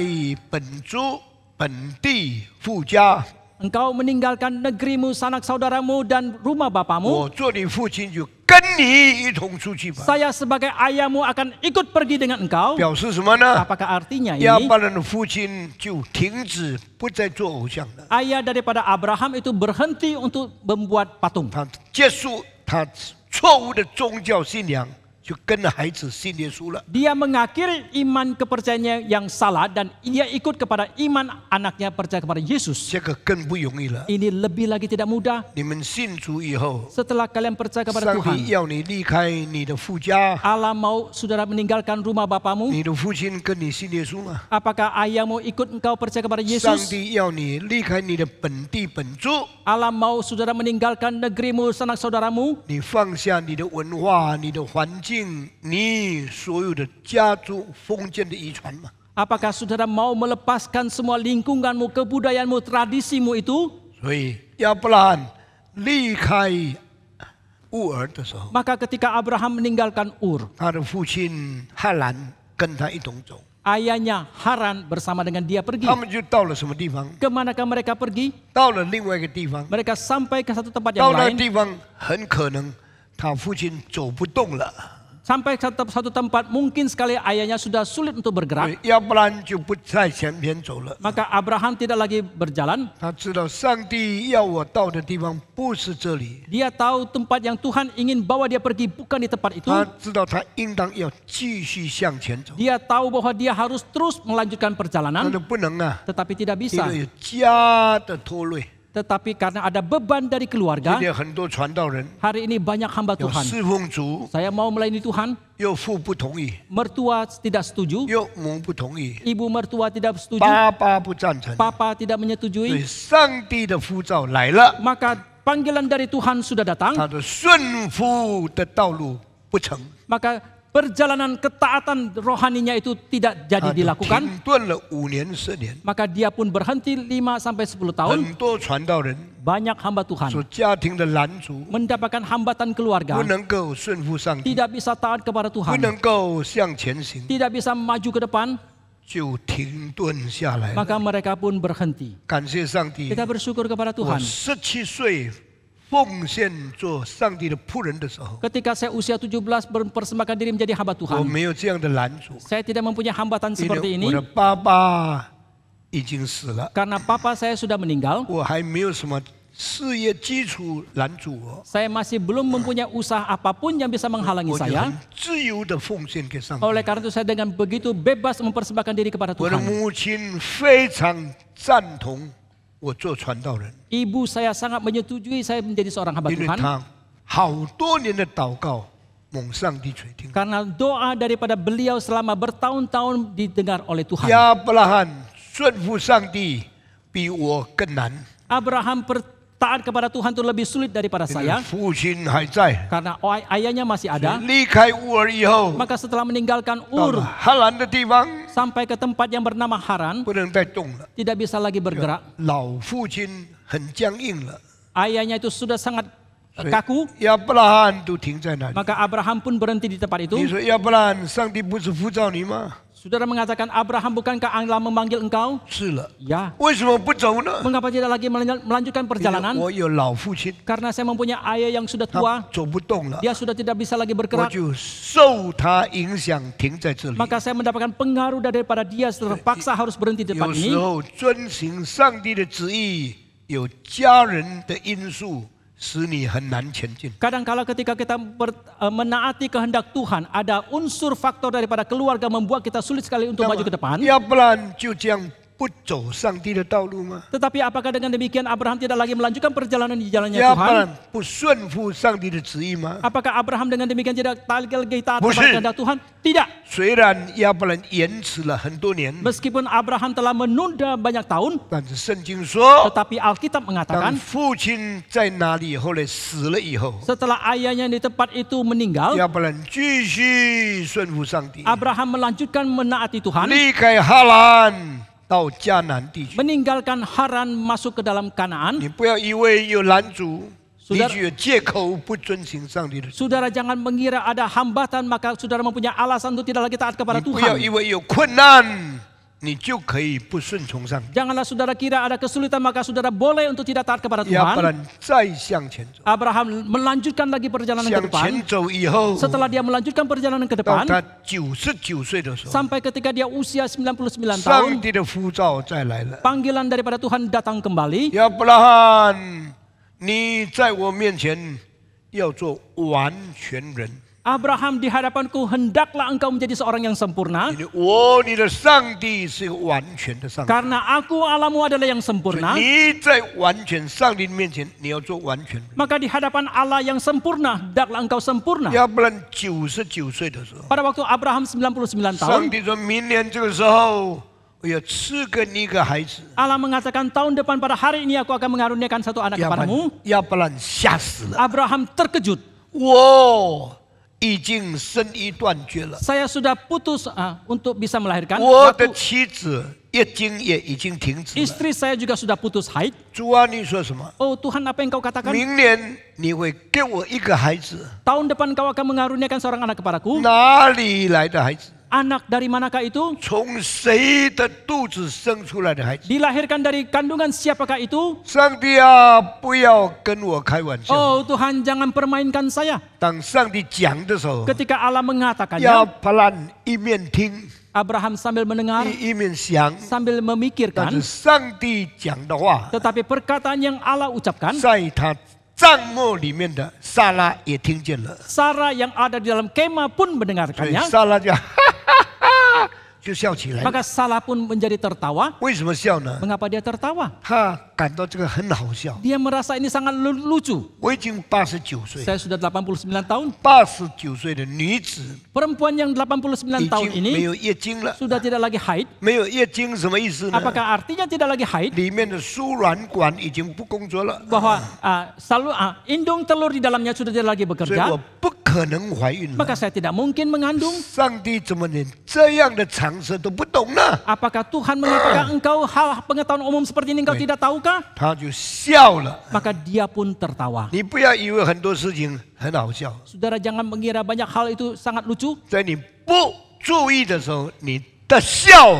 本族、本地、父家， Engkau meninggalkan negerimu, sanak saudaramu dan rumah bapamu. 我做你父亲就跟你一同出去吧。 Saya sebagai ayahmu akan ikut pergi dengan engkau. 表示什么呢？ Apakah artinya 亚 ini? 伯兰的父亲就停止不再做偶像了， Ayah daripada Abraham itu berhenti untuk membuat patung. 他结束他错误的宗教信仰，就跟着孩子信耶稣了。 Dia mengakhiri iman kepercayaannya yang salah dan ia ikut kepada iman anaknya percaya kepada Yesus. 这个更不容易了。 Ini lebih lagi tidak mudah. 你们信主以后， Setelah kalian percaya kepada 上 Tuhan, 帝要你离开你的父家， Allah mau saudara meninggalkan rumah bapamu. 你的父亲跟你信耶稣吗？ Apakah ayahmu ikut engkau percaya kepada 上 Yesus? 帝要你离开你的本地本族， Allah mau saudara meninggalkan negerimu, sanak saudaramu. 你放下你的文化、你的环境、你所有的家族封建的遗传吗？ Apakah saudara mau melepaskan semua lingkunganmu, kebudayaanmu, tradisimu itu? 所以亚伯拉罕离开乌尔的时候， Maka ketika Abraham meninggalkan Ur, 他的父亲哈兰跟他一同走， ayahnya Haran bersama dengan dia pergi. 他们就到了什么地方？ Kemanakah mereka pergi? 到了另外一个地方， Mereka sampai ke satu tempat yang 到那个 lain. 地方很可能他父亲走不动了， Sampai ke satu tempat mungkin sekali ayahnya sudah sulit untuk 所 bergerak. 以亚伯拉罕就不在前边走了。 Maka Abraham tidak lagi berjalan. 他知道上帝要我到的地方不是这里， Dia tahu tempat yang Tuhan ingin bawa dia pergi bukan di tempat itu. 他知道他应当要继续向前走， Dia tahu bahwa dia harus terus melanjutkan 他 perjalanan, 说不能啊， tetapi tidak 因 bisa. 为有家的拖累。 Tetapi karena ada beban dari 今 keluarga, 天很多传道人 hari ini banyak hamba 有 Tuhan. 侍奉主， Saya mau melayani Tuhan, 又父不同意， mertua tidak setuju, 又母不同意， ibu mertua tidak setuju, 爸爸不赞成， papa tidak 所以 menyetujui. 上帝的呼召来了， Maka panggilan dari Tuhan sudah datang, 他的顺服的道路不成， maka perjalanan ketaatan rohaninya itu tidak 他 jadi 就 dilakukan. 停顿了5年10年。 Maka dia pun berhenti 5 sampai 10 tahun. 很多传道人 Banyak hamba Tuhan 说家庭的拦阻， mendapatkan hambatan 不 keluarga, 能够顺服上帝， tidak bisa taat kepada 不 Tuhan, 能够向前行， tidak bisa maju ke depan, 就停顿下来了。 maka mereka pun berhenti. 感谢上帝， Kita bersyukur kepada 我 Tuhan. 17岁奉献做上帝的仆人的时候， Ketika saya usia 17 mempersembahkan diri menjadi hamba 我 Tuhan, 没有这样的拦阻， saya tidak mempunyai hambatan 因 seperti 为 ini 我的爸爸已经死了， karena papa saya sudah meninggal. 我还没有什么事业基础拦阻我， Saya masih belum mempunyai usaha apapun yang bisa menghalangi 我就 saya. 很自由的奉献给上帝。 Oleh karena itu saya dengan begitu bebas mempersembahkan diri kepada 我的 Tuhan. 母亲非常赞同我做传道人， Ibu saya sangat menyetujui saya menjadi seorang hamba 因为 Tuhan 她好多年的祷告蒙上帝垂听。 karena doa daripada beliau selama bertahun-tahun didengar oleh Tuhan. 亚伯拉罕顺服上帝比我更难， Abraham taat kepada Tuhan itu lebih sulit daripada 因为 saya 父亲还在。 karena ayahnya masih ada. 离开乌尔以后， Maka setelah meninggalkan 到了 Ur 哈兰的地方， sampai ke tempat yang bernama Haran, 不能再动了。 tidak bisa lagi bergerak. 老父亲很僵硬了， Ayahnya itu sudah sangat 所以 kaku, 亚伯拉罕都停在那里。 maka Abraham pun berhenti di tempat 你 itu. 说亚伯拉罕，上帝不是呼召你吗？ Saudara mengatakan, Abraham bukankah Allah memanggil engkau? 是了， Ya. 为什么不走呢？ Mengapa tidak lagi melanjutkan 因为 perjalanan? 我有老父亲， Karena saya mempunyai ayah yang sudah 他 tua, 走不动了， dia sudah tidak bisa lagi 我 bergerak. 就受他影响停在这里。 Maka saya mendapatkan pengaruh daripada dia terpaksa harus berhenti di 有 tempat 时 ini. 候遵行上帝的旨意，有家人的因素，使你很难前进。 Kadang-kala ketika kita menaati kehendak Tuhan, ada unsur faktor daripada keluarga membuat kita sulit sekali untuk 那 maju ke depan. 么亚伯拉罕就这样不走上帝的道路吗？ Tetapi apakah dengan demikian Abraham tidak lagi melanjutkan perjalanan di jalannya 亚伯拉 Tuhan? 罕不顺服上帝的旨意吗？ Apakah Abraham dengan demikian tidak lagi taat Bukan. kepada kehendak Tuhan? Tidak. 虽然亚伯兰延迟了很多年， Meskipun Abraham telah menunda banyak tahun, 但是圣经说， tetapi Alkitab 当 mengatakan 父亲在哪里，后来死了以后， setelah ayahnya di tempat itu meninggal, 亚伯兰继续顺服上帝， Abraham melanjutkan menaati Tuhan, 离开哈兰到迦南地区。 meninggalkan Haran masuk ke dalam Kanaan. 你不要以为有拦阻，你 Saudara- 就有借口不遵行上帝的旨意。 Saudara jangan mengira ada hambatan maka saudara mempunyai alasan untuk tidak lagi taat kepada 你不要 Tuhan. 以为有困难，你就可以不顺从上帝。 Janganlah saudara kira ada kesulitan maka saudara boleh untuk tidak taat kepada 亚伯 Tuhan. 兰再向前走， Abraham melanjutkan lagi perjalanan ke 向 depan. 前走以后， Setelah dia melanjutkan perjalanan ke 到 depan, 他99岁的时候， sampai ketika dia usia 99 上 tahun, 帝的呼召再来了。 panggilan daripada Tuhan datang kembali. 亚伯拉罕，你在我面前要做完全人。Abraham di hadapanku hendaklah engkau menjadi seorang yang sempurna. 你的上帝是个完全的上帝。 Karena aku Allahmu adalah yang sempurna. 你在完全上帝面前，你要做完全。 Maka di hadapan Allah yang sempurna, hendaklah engkau sempurna. 要不然99岁的时候， Pada waktu Abraham 99 上 tahun, 帝说明年这个时候，我要赐给你一个孩子， Allah mengatakan tahun depan pada hari ini aku akan mengaruniakan satu anak 要 kepadamu. 不然吓死了。 Abraham terkejut. 我已经生育断绝了， Saya sudah putus untuk bisa melahirkan. 我的 Waktu 妻子月经也已经停止了。 istri saya juga sudah putus haid. 主啊，你说什么？ Oh Tuhan, apa yang kau katakan? 明年你会给我一个孩子， Tahun depan kau akan mengaruniakan seorang anak kepadaku. 哪里来的孩子？ Anak dari manakah itu? 从谁的肚子生出来的孩子？ Dilahirkan dari kandungan siapakah itu? 上帝啊，不要跟我开玩笑。 Oh Tuhan, jangan permainkan saya. 当上帝讲的时候， Ketika Allah 要 mengatakannya, 不然一面听 Abraham sambil mendengar, 一面想。 sambil 但 memikirkan. 是上帝讲的话， Tetapi perkataan yang Allah ucapkan, 在他帐幕里面的撒拉也听见了， Sarah yang ada di dalam kemah pun 所以 mendengarkannya. 撒拉就就笑起来了。 Maka Sarah pun menjadi tertawa. 为什么笑呢？ Mengapa dia tertawa? 他感到这个很好笑。 Dia merasa ini sangat lucu. 我已经89岁， Saya sudah 89 tahun. 89岁的女子 Perempuan yang 89已 tahun 经没 ini 有月经了。 sudah tidak lagi haid. 没有月经什么意思呢？ Apakah artinya tidak lagi haid? 里面的输卵管已经不工作了， Bahwa indung telur di dalamnya sudah tidak lagi 所以 bekerja. 我不可能怀孕了。 Maka saya tidak mungkin mengandung. 上帝怎么连这样的常识都不懂呢？ Apakah Tuhan mengatakan engkau hal pengetahuan umum seperti ini engkau tidak tahukah? 他就笑了。 Maka dia pun tertawa. 你不要以为很多事情很好笑， Saudara jangan mengira banyak hal itu sangat lucu. 在你不注意的时候，你的笑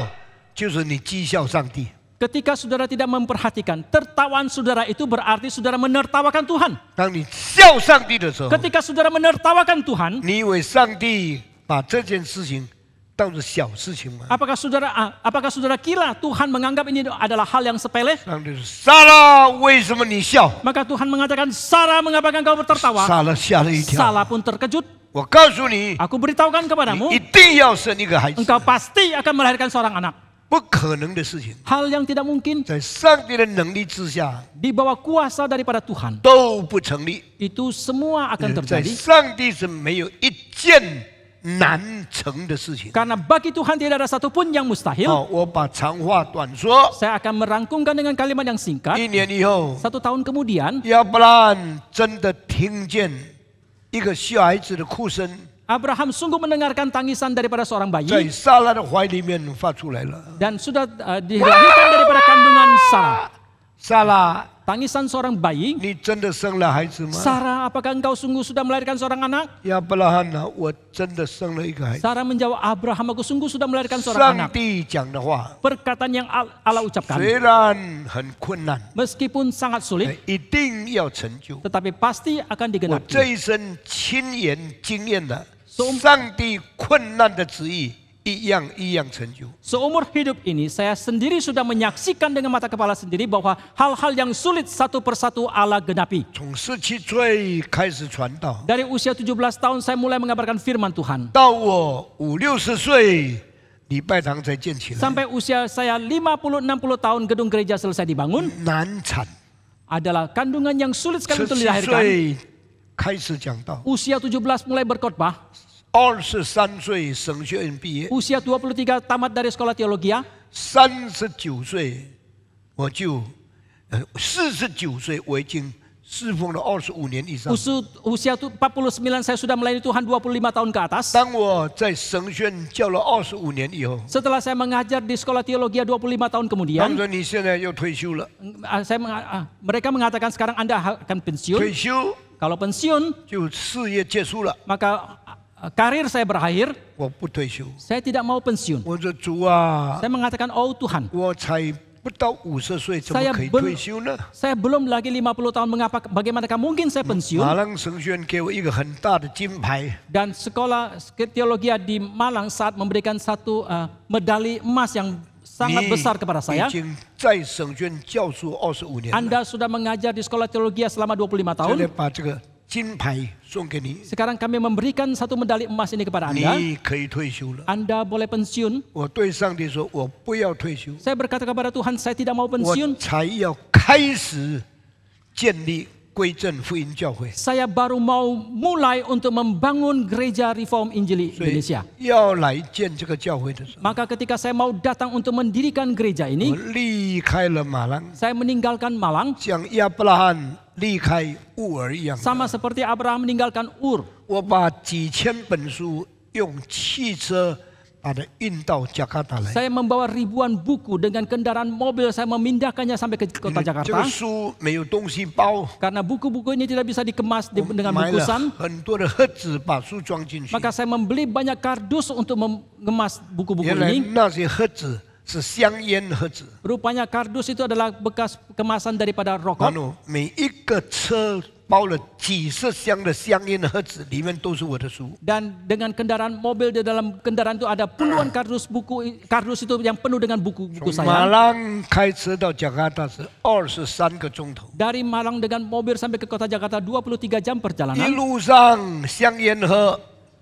就是你讥笑上帝。 Ketika saudara tidak memperhatikan, tertawaan saudara itu berarti saudara menertawakan Tuhan. 当你笑上帝的时候， Ketika saudara menertawakan Tuhan, 你以为上帝把这件事情当作小事情吗？ apakah saudara kira Tuhan menganggap ini adalah hal yang sepele? 上帝说：“撒拉，为什么你笑 Maka Tuhan mengatakan, Sarah, mengapa engkau？” tertawa? 撒拉吓了一跳。 Sarah pun terkejut. 我告诉你， Aku beritahukan 你 kepadamu, 一定要生一个孩子， engkau pasti akan melahirkan seorang anak. 不可能的事情， Hal yang tidak mungkin 在上帝的能力之下 di bawah kuasa daripada Tuhan. 都不成立。 Itu semua akan 在 terjadi. 上帝是没有一件难成的事情。 Karena bagi Tuhan tidak ada satupun yang mustahil. 好，我把长话短说。 Saya akan merangkumkan dengan kalimat yang singkat. 1年以后， 1 tahun kemudian, 要不然真的听见一个小孩子的哭声 Abraham sungguh mendengarkan tangisan daripada seorang 在 bayi 撒拉的怀里面发出来了。 dan sudah dilahirkan daripada kandungan Sarah. 撒拉， Tangisan seorang bayi. 你真的生了孩子吗？ Sarah, apakah engkau sungguh sudah melahirkan seorang anak? 亚伯拉罕呢？我真的生了一个孩子。 Sarah menjawab, Abraham, aku sungguh sudah melahirkan seorang 上 anak. 帝讲的话 Perkataan yang Allah ucapkan, 虽然很困难， meskipun sangat sulit, 一定要成就。 tetapi pasti akan 我 digenapi. 这一生亲眼经验了 So- 上帝困难的旨意，一样一样成就。 Seumur hidup ini saya sendiri sudah menyaksikan dengan mata kepala sendiri bahwa hal-hal yang sulit satu persatu Allah genapi. 从17岁开始传道， Dari usia 17 tahun saya mulai mengabarkan firman Tuhan. 到我50、60岁，礼拜堂才建起来， Sampai usia saya 50-60 tahun gedung gereja selesai dibangun. 难产。 Adalah kandungan yang sulit sekali untuk 17 dilahirkan. 岁开始讲道， Usia 17 mulai berkhotbah. 23岁神学院毕业， Usia 23 tamat dari sekolah teologi. 39岁我就，49岁我已经侍奉了25年以上。 Usia 49 saya sudah melayani Tuhan 25 tahun ke atas. 当我在神学院教了25年以后， Setelah saya mengajar di sekolah teologi 25 tahun 他们 kemudian, 说你现在又退休了， mereka mengatakan sekarang Anda akan pensiun. 退休 Kalau pensiun, 就事业结束了。 maka karir saya berakhir. 我不退休， Saya tidak mau pensiun. 我说主啊， Saya mengatakan, oh Tuhan, 我才不到50岁，怎么可以退休呢？ saya belum lagi 50 tahun. Bagaimanakah mungkin saya 马 pensiun? 郎神学院给我一个很大的金牌， Dan sekolah teologi di Malang saat memberikan satu medali emas yang sangat besar kepada 已 saya. 经在神学院教书25年了， Anda sudah mengajar di sekolah teologi selama 25 tahun. 现在把这个金牌送给你， Sekarang kami memberikan satu medali emas ini kepada Anda. 你可以退休了。 Anda boleh pensiun. 我对上帝说，我不要退休， Saya berkata kepada Tuhan, saya tidak mau 我 pensiun. 才要开始建立归正福音教会。 Saya baru mau mulai untuk membangun gereja Reform Injili 所以 Indonesia. 要来建这个教会的时候， Maka ketika saya mau datang untuk mendirikan gereja 我 ini, 离开了马郎， saya meninggalkan Malang 像亚伯拉罕离开乌尔一样。 sama seperti Abraham meninggalkan Ur. 我把几千本书用汽车把它运到加卡达来。 Saya membawa ribuan buku dengan kendaraan mobil, saya memindahkannya sampai ke kota 这个 Jakarta. 书没有东西包， Karena buku-buku ini tidak bisa dikemas 我 dengan 买了 bungkusan, 很多的盒子把书装进去。 maka saya membeli banyak kardus untuk mengemas buku-buku 原来 ini. 那些盒子是香烟盒子， Rupanya kardus itu adalah bekas kemasan daripada 然 rokok. 后每一个车包了几十箱的香烟的盒子，里面都是我的书。 Dan dengan kendaraan mobil di dalam kendaraan itu ada puluhan kardus itu yang penuh dengan buku-buku 从马 saya. 郎开车到加卡达是23个钟头， Dari Malang dengan mobil sampai ke kota Jakarta 23 jam 一 perjalanan. 路上香烟盒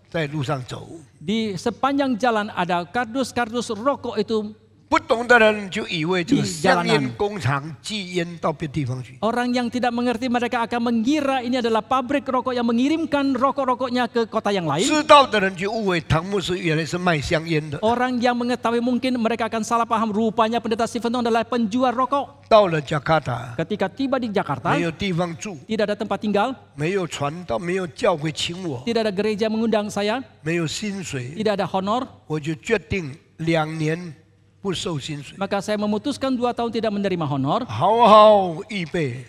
在路上走， Di sepanjang jalan ada kardus-kardus rokok itu. 不懂的人就以为这个 Di 香烟 jalanan 工厂寄烟到别地方去。 Orang yang tidak mengerti mereka akan mengira ini adalah pabrik rokok yang mengirimkan rokok-rokoknya ke kota yang lain. 知道的人就误会唐牧师原来是卖香烟的。 Orang yang mengetahui mungkin mereka akan salah paham, rupanya pendeta Stephen Tong adalah penjual rokok. 到了加卡达， Ketika tiba di Jakarta, 没有地方住， tidak ada tempat tinggal, 没有传道，没有教会请我， tidak ada gereja mengundang saya, 没有薪水， tidak ada honor, 我就决定2年不收薪水， maka saya memutuskan 2 tahun tidak menerima honor. 好好预备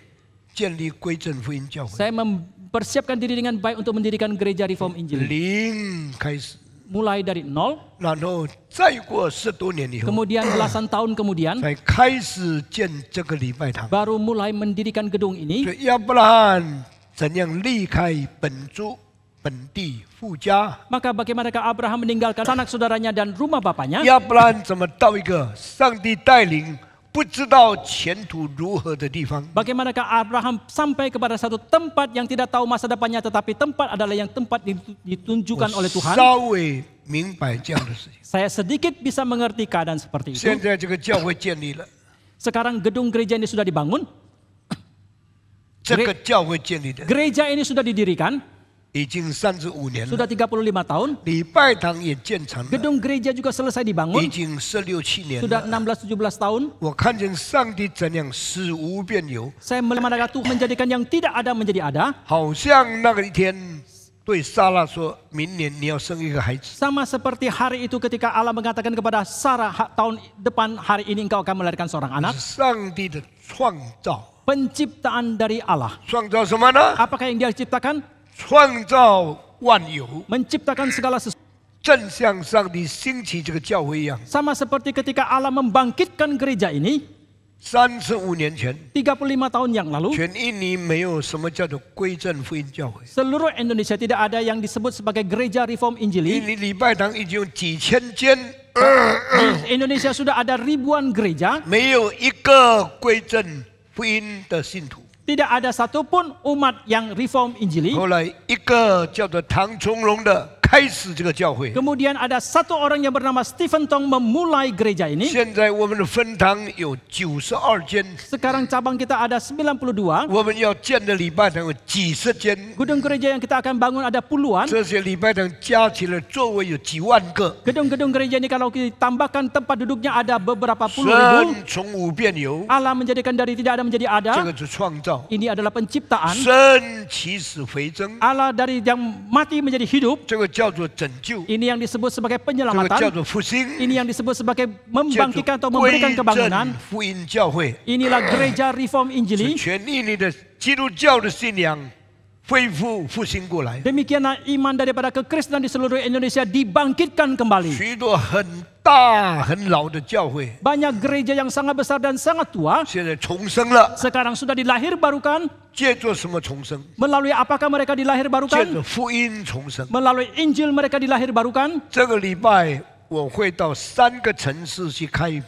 建立归正福音教会， Saya mempersiapkan diri dengan baik untuk mendirikan gereja Reform Injili. 零开始， Mulai dari 0, 然后再过10多年以后， kemudian belasan tahun kemudian, 才开始建这个礼拜堂。 baru mulai mendirikan gedung ini. 所以亚伯拉罕怎样离开本族、本地、父家？ Maka bagaimanakah Abraham meninggalkan sanak saudaranya dan rumah bapaknya? 亚伯拉罕怎么到一个上帝带领、不知道前途如何的地方？ Bagaimanakah Abraham sampai kepada satu tempat yang tidak tahu masa depannya, tetapi tempat adalah yang tempat ditunjukkan oleh Tuhan? 稍微明白这样的事情。 Saya sedikit bisa mengerti keadaan seperti itu. 现在这个教会建立了， Sekarang gedung gereja ini sudah dibangun, 这个教会建立的 gereja ini sudah didirikan, 已经35年了， sudah 35 tahun. 礼拜堂也建成了， Gedung gereja juga selesai 已 dibangun, 经16、17年 sudah 了。 16-17 tahun. 我看见上帝怎样使无变有， Saya melihat Tuhan menjadikan yang tidak ada menjadi ada. 好像那个一天对撒拉说：“明年你要生一个孩子。” Sama seperti hari itu ketika Allah mengatakan kepada Sarah, tahun depan hari ini engkau akan melahirkan seorang anak. 是上帝的创造， Penciptaan dari Allah. 创造什么呢？ Apakah yang dia ciptakan? 创造万有， Menciptakan segala sesuatu. 正像上帝兴起这个教会一样。 Sama seperti ketika Allah membangkitkan gereja ini 35年前， 35 tahun yang lalu, 全印尼没有什么叫做归正福音教会， seluruh Indonesia tidak ada yang disebut sebagai gereja Reform 印 Injili. 尼礼拜堂已经有几千间， Di Indonesia sudah ada ribuan gereja, 没有一个归正福音的信徒。 tidak ada satupun umat yang Reform Injili. 后来一个叫做唐从容的开始这个教会。 Kemudian ada satu orang yang bernama Stephen Tong memulai gereja ini. 现在我们的分堂有92间， Sekarang cabang kita ada 92. 我们要建的礼拜堂有几十间， Gedung gereja yang kita akan bangun ada puluhan. 这些礼拜堂加起来座位有几万个。 Gedung-gedung gereja ini kalau ditambahkan tempat duduknya ada beberapa puluh ribu. 神从无变有， Allah menjadikan dari tidak ada menjadi 这 ada. 个是创造。 Ini adalah penciptaan. 神起死回生， Allah dari yang mati menjadi hidup. 这个叫做拯救， Ini yang disebut sebagai 这个叫 penyelamatan. 做复兴， Ini yang disebut sebagai 叫 membangkitkan atau 做 memberikan 归 kebangunan. 正福音教会， Inilah gereja Reform 是 Injili. 全印尼的基督教的信仰恢复复兴过来。 Demikianlah iman daripada kekristenan di seluruh Indonesia dibangkitkan kembali. 许多很大很老的教会， Banyak gereja yang sangat besar dan sangat tua 现在重生了。 sekarang sudah dilahir barukan. 借着什么重生？ Melalui apakah mereka dilahir 借 barukan? 着福音重生。 Melalui Injil mereka dilahir barukan. 这个礼拜我会到3个城市去开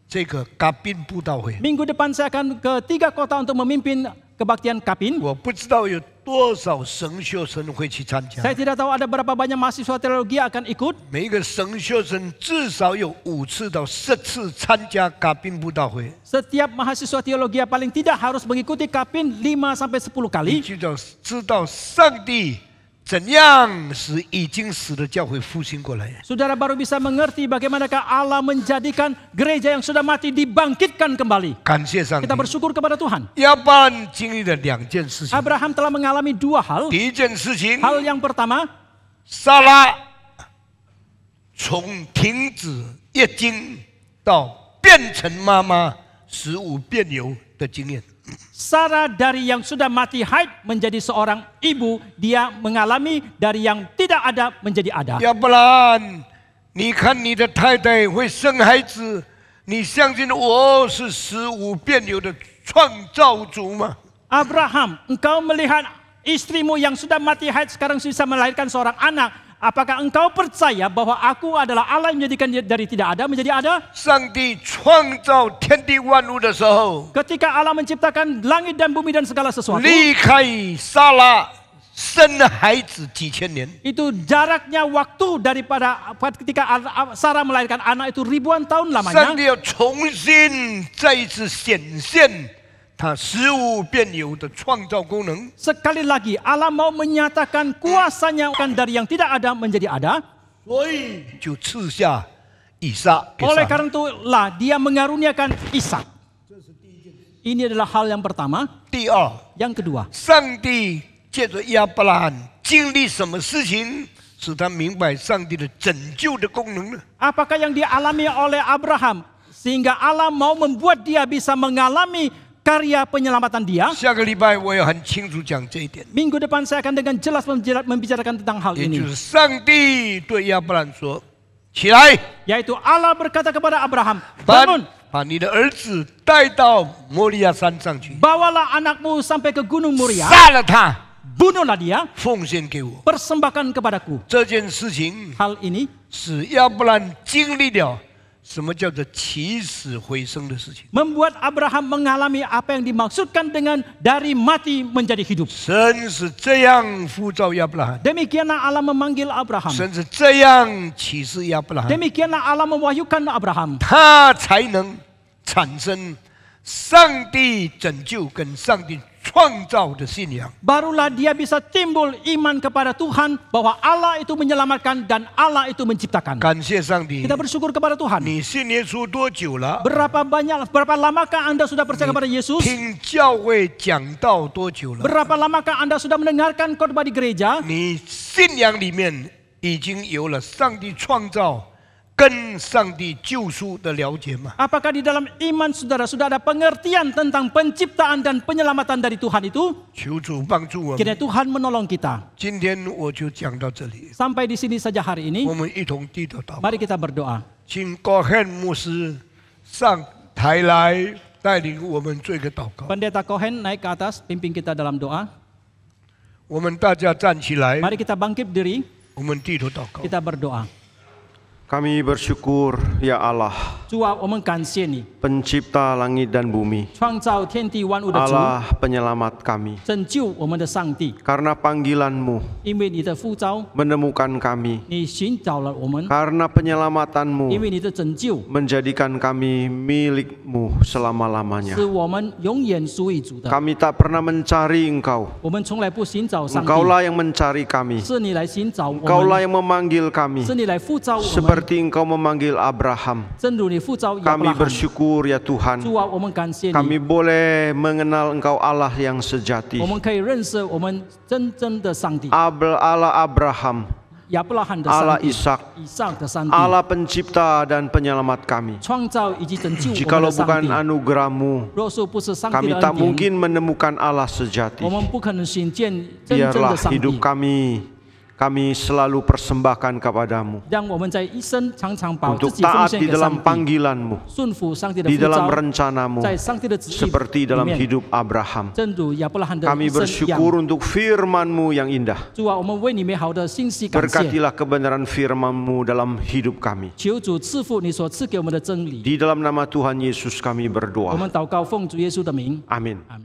这个嘎宾布道会。 Minggu depan saya akan ke 3 kota untuk memimpin kebaktian Kapin. 我不知道有多少神学生会去参加。 Saya tidak tahu ada berapa banyak mahasiswa teologi akan ikut. 每一个神学生至少有5次到10次参加嘎宾布道会， Setiap mahasiswa teologi paling tidak harus mengikuti Kapin 5 sampai 10 你 kali. 就要知道上帝怎样使已经死的教会复兴过来。 Saudara baru bisa mengerti bagaimanakah Allah menjadikan gereja yang sudah mati dibangkitkan kembali. 感谢上帝 Kita！bersyukur kepada Tuhan. 亚伯兰经历了2件事情。 Abraham telah mengalami 2 hal. 第一件事情， Hal yang pertama, 撒拉从停止月经到变成妈妈食物变油的经验。 Sarah dari yang sudah mati haid menjadi seorang ibu, dia mengalami dari yang tidak ada menjadi ada. 要不然，你看你的太太会生孩子，你相信我是食物变油的创造主吗？ Abraham, engkau melihat istrimu yang sudah mati haid sekarang bisa melahirkan seorang anak. Apakah engkau percaya bahwa aku adalah Allah yang menjadikan dia dari tidak ada menjadi ada? 上帝创造天地万物的时候， Ketika Allah menciptakan langit dan bumi dan segala sesuatu, 离开撒拉生孩子几千年。 itu jaraknya waktu daripada ketika Sarah melahirkan anak itu ribuan tahun 上 lamanya. 帝要重新再一次显现他食物变油的创造功能。 Sekali lagi Allah mau menyatakan kuasanya akan dari yang tidak ada menjadi ada. 所以就赐下以撒给 Oleh 撒拉。 karena itulah dia mengaruniakan Ishak. Ini adalah hal yang pertama. 第二， Yang kedua, 上帝借着亚伯拉罕经历什么事情，使他明白上帝的拯救的功能呢？ apakah yang dialami oleh Abraham sehingga Allah mau membuat dia bisa mengalami karya penyelamatan dia? 下个礼拜我也很清楚讲这一点， Minggu depan saya akan dengan jelas membicarakan tentang hal 也就 ini. 是上帝对亚伯兰说：“起来， Yaitu Allah berkata kepada Abraham, 把 bangun, 把你的儿子带到摩利亚山上去， bawalah anakmu sampai ke Gunung Moria, 杀了他， bunuhlah dia, 奉献给我。” persembahkan kepadaku. 这件事情 Hal ini 使亚伯兰经历了什么叫做起死回生的事情。 membuat Abraham mengalami apa yang dimaksudkan dengan dari mati menjadi hidup. 神是这样呼召亚伯拉罕， Demikianlah Allah memanggil Abraham. 神是这样启示亚伯拉罕， Demikianlah Allah mewahyukan Abraham. 他才能产生上帝拯救跟上帝创造的信仰。 Barulah dia bisa timbul iman kepada Tuhan bahwa Allah itu menyelamatkan dan Allah itu menciptakan. 感谢上帝 Kita！bersyukur kepada Tuhan. 你信耶稣多久了？ Berapa lamakah Anda sudah percaya kepada Yesus? 听教会讲道多久了？ Berapa lamakah Anda sudah mendengarkan khotbah di gereja? 你信仰里面已经有了上帝创造跟上帝救赎的了解吗？ Apakah di dalam iman saudara sudah ada pengertian tentang penciptaan dan penyelamatan dari Tuhan itu? 求主帮助我们。 Kiranya Tuhan menolong kita. 今天我就讲到这里， Sampai di sini saja hari ini. 我们一同低头祷告。 Mari kita berdoa. 请高汉牧师上台来带领我们做一个祷告。 Pendeta Cohen naik ke atas, pimpin kita dalam doa. 我们大家站起来， Mari kita bangkit diri, 我们低头祷告。 kita berdoa. Kami bersyukur, ya Allah, 主啊，我们感谢你， pencipta langit dan bumi, 创造天地万物的主， Allah penyelamat kami. 拯救我们的上帝。 Karena panggilan-Mu 因为你的呼召， menemukan kami, 你寻找了我们； karena penyelamatan-Mu 因为你的拯救， menjadikan kami milik-Mu 是 selama-lamanya. 我们永远属于主的。 Kami tak pernah mencari Engkau, 我们从来不寻找上帝， Engkaulah yang mencari kami, 是你来寻找我 Engkaulah 们， yang memanggil kami, 是你来呼召我们， seperti Engkau memanggil Abraham. 正如你呼召亚伯 Kami 拉罕。 bersyukur, ya Tuhan, 主啊，我们感谢 kami 你， boleh mengenal Engkau Allah yang sejati, 我们可以认识我们真正的上帝， Allah Abraham, 亚伯拉罕的 Allah 上帝， Ishak, 以上的上帝， Allah pencipta dan penyelamat kami. 创造以及拯救我 Jikalau 们的上 bukan 帝。 anugerah-Mu, 若是不是上帝 kami 的 tak 恩典， mungkin menemukan Allah sejati. 我们不可能寻见真正 Biarlah 的上 hidup 帝。 kami selalu persembahkan kepadamu 让我们在一生常常把自 untuk 己奉 taat 献 di 给上 dalam 帝， panggilan-Mu, 顺服上帝的 di 呼 dalam 召， rencana-Mu, 在上帝的旨意 seperti 里 dalam 面， hidup Abraham. 正如亚伯拉罕的 Kami 一生一样。 bersyukur untuk firman-Mu yang indah. 主啊，我们为你美好的信息感谢， Berkatilah kebenaran firman-Mu dalam hidup kami. 求主赐福你所赐给我们的真理。 Di dalam nama Tuhan Yesus kami 我 berdoa. 们祷告，奉主耶稣的名， Amin. 阿门。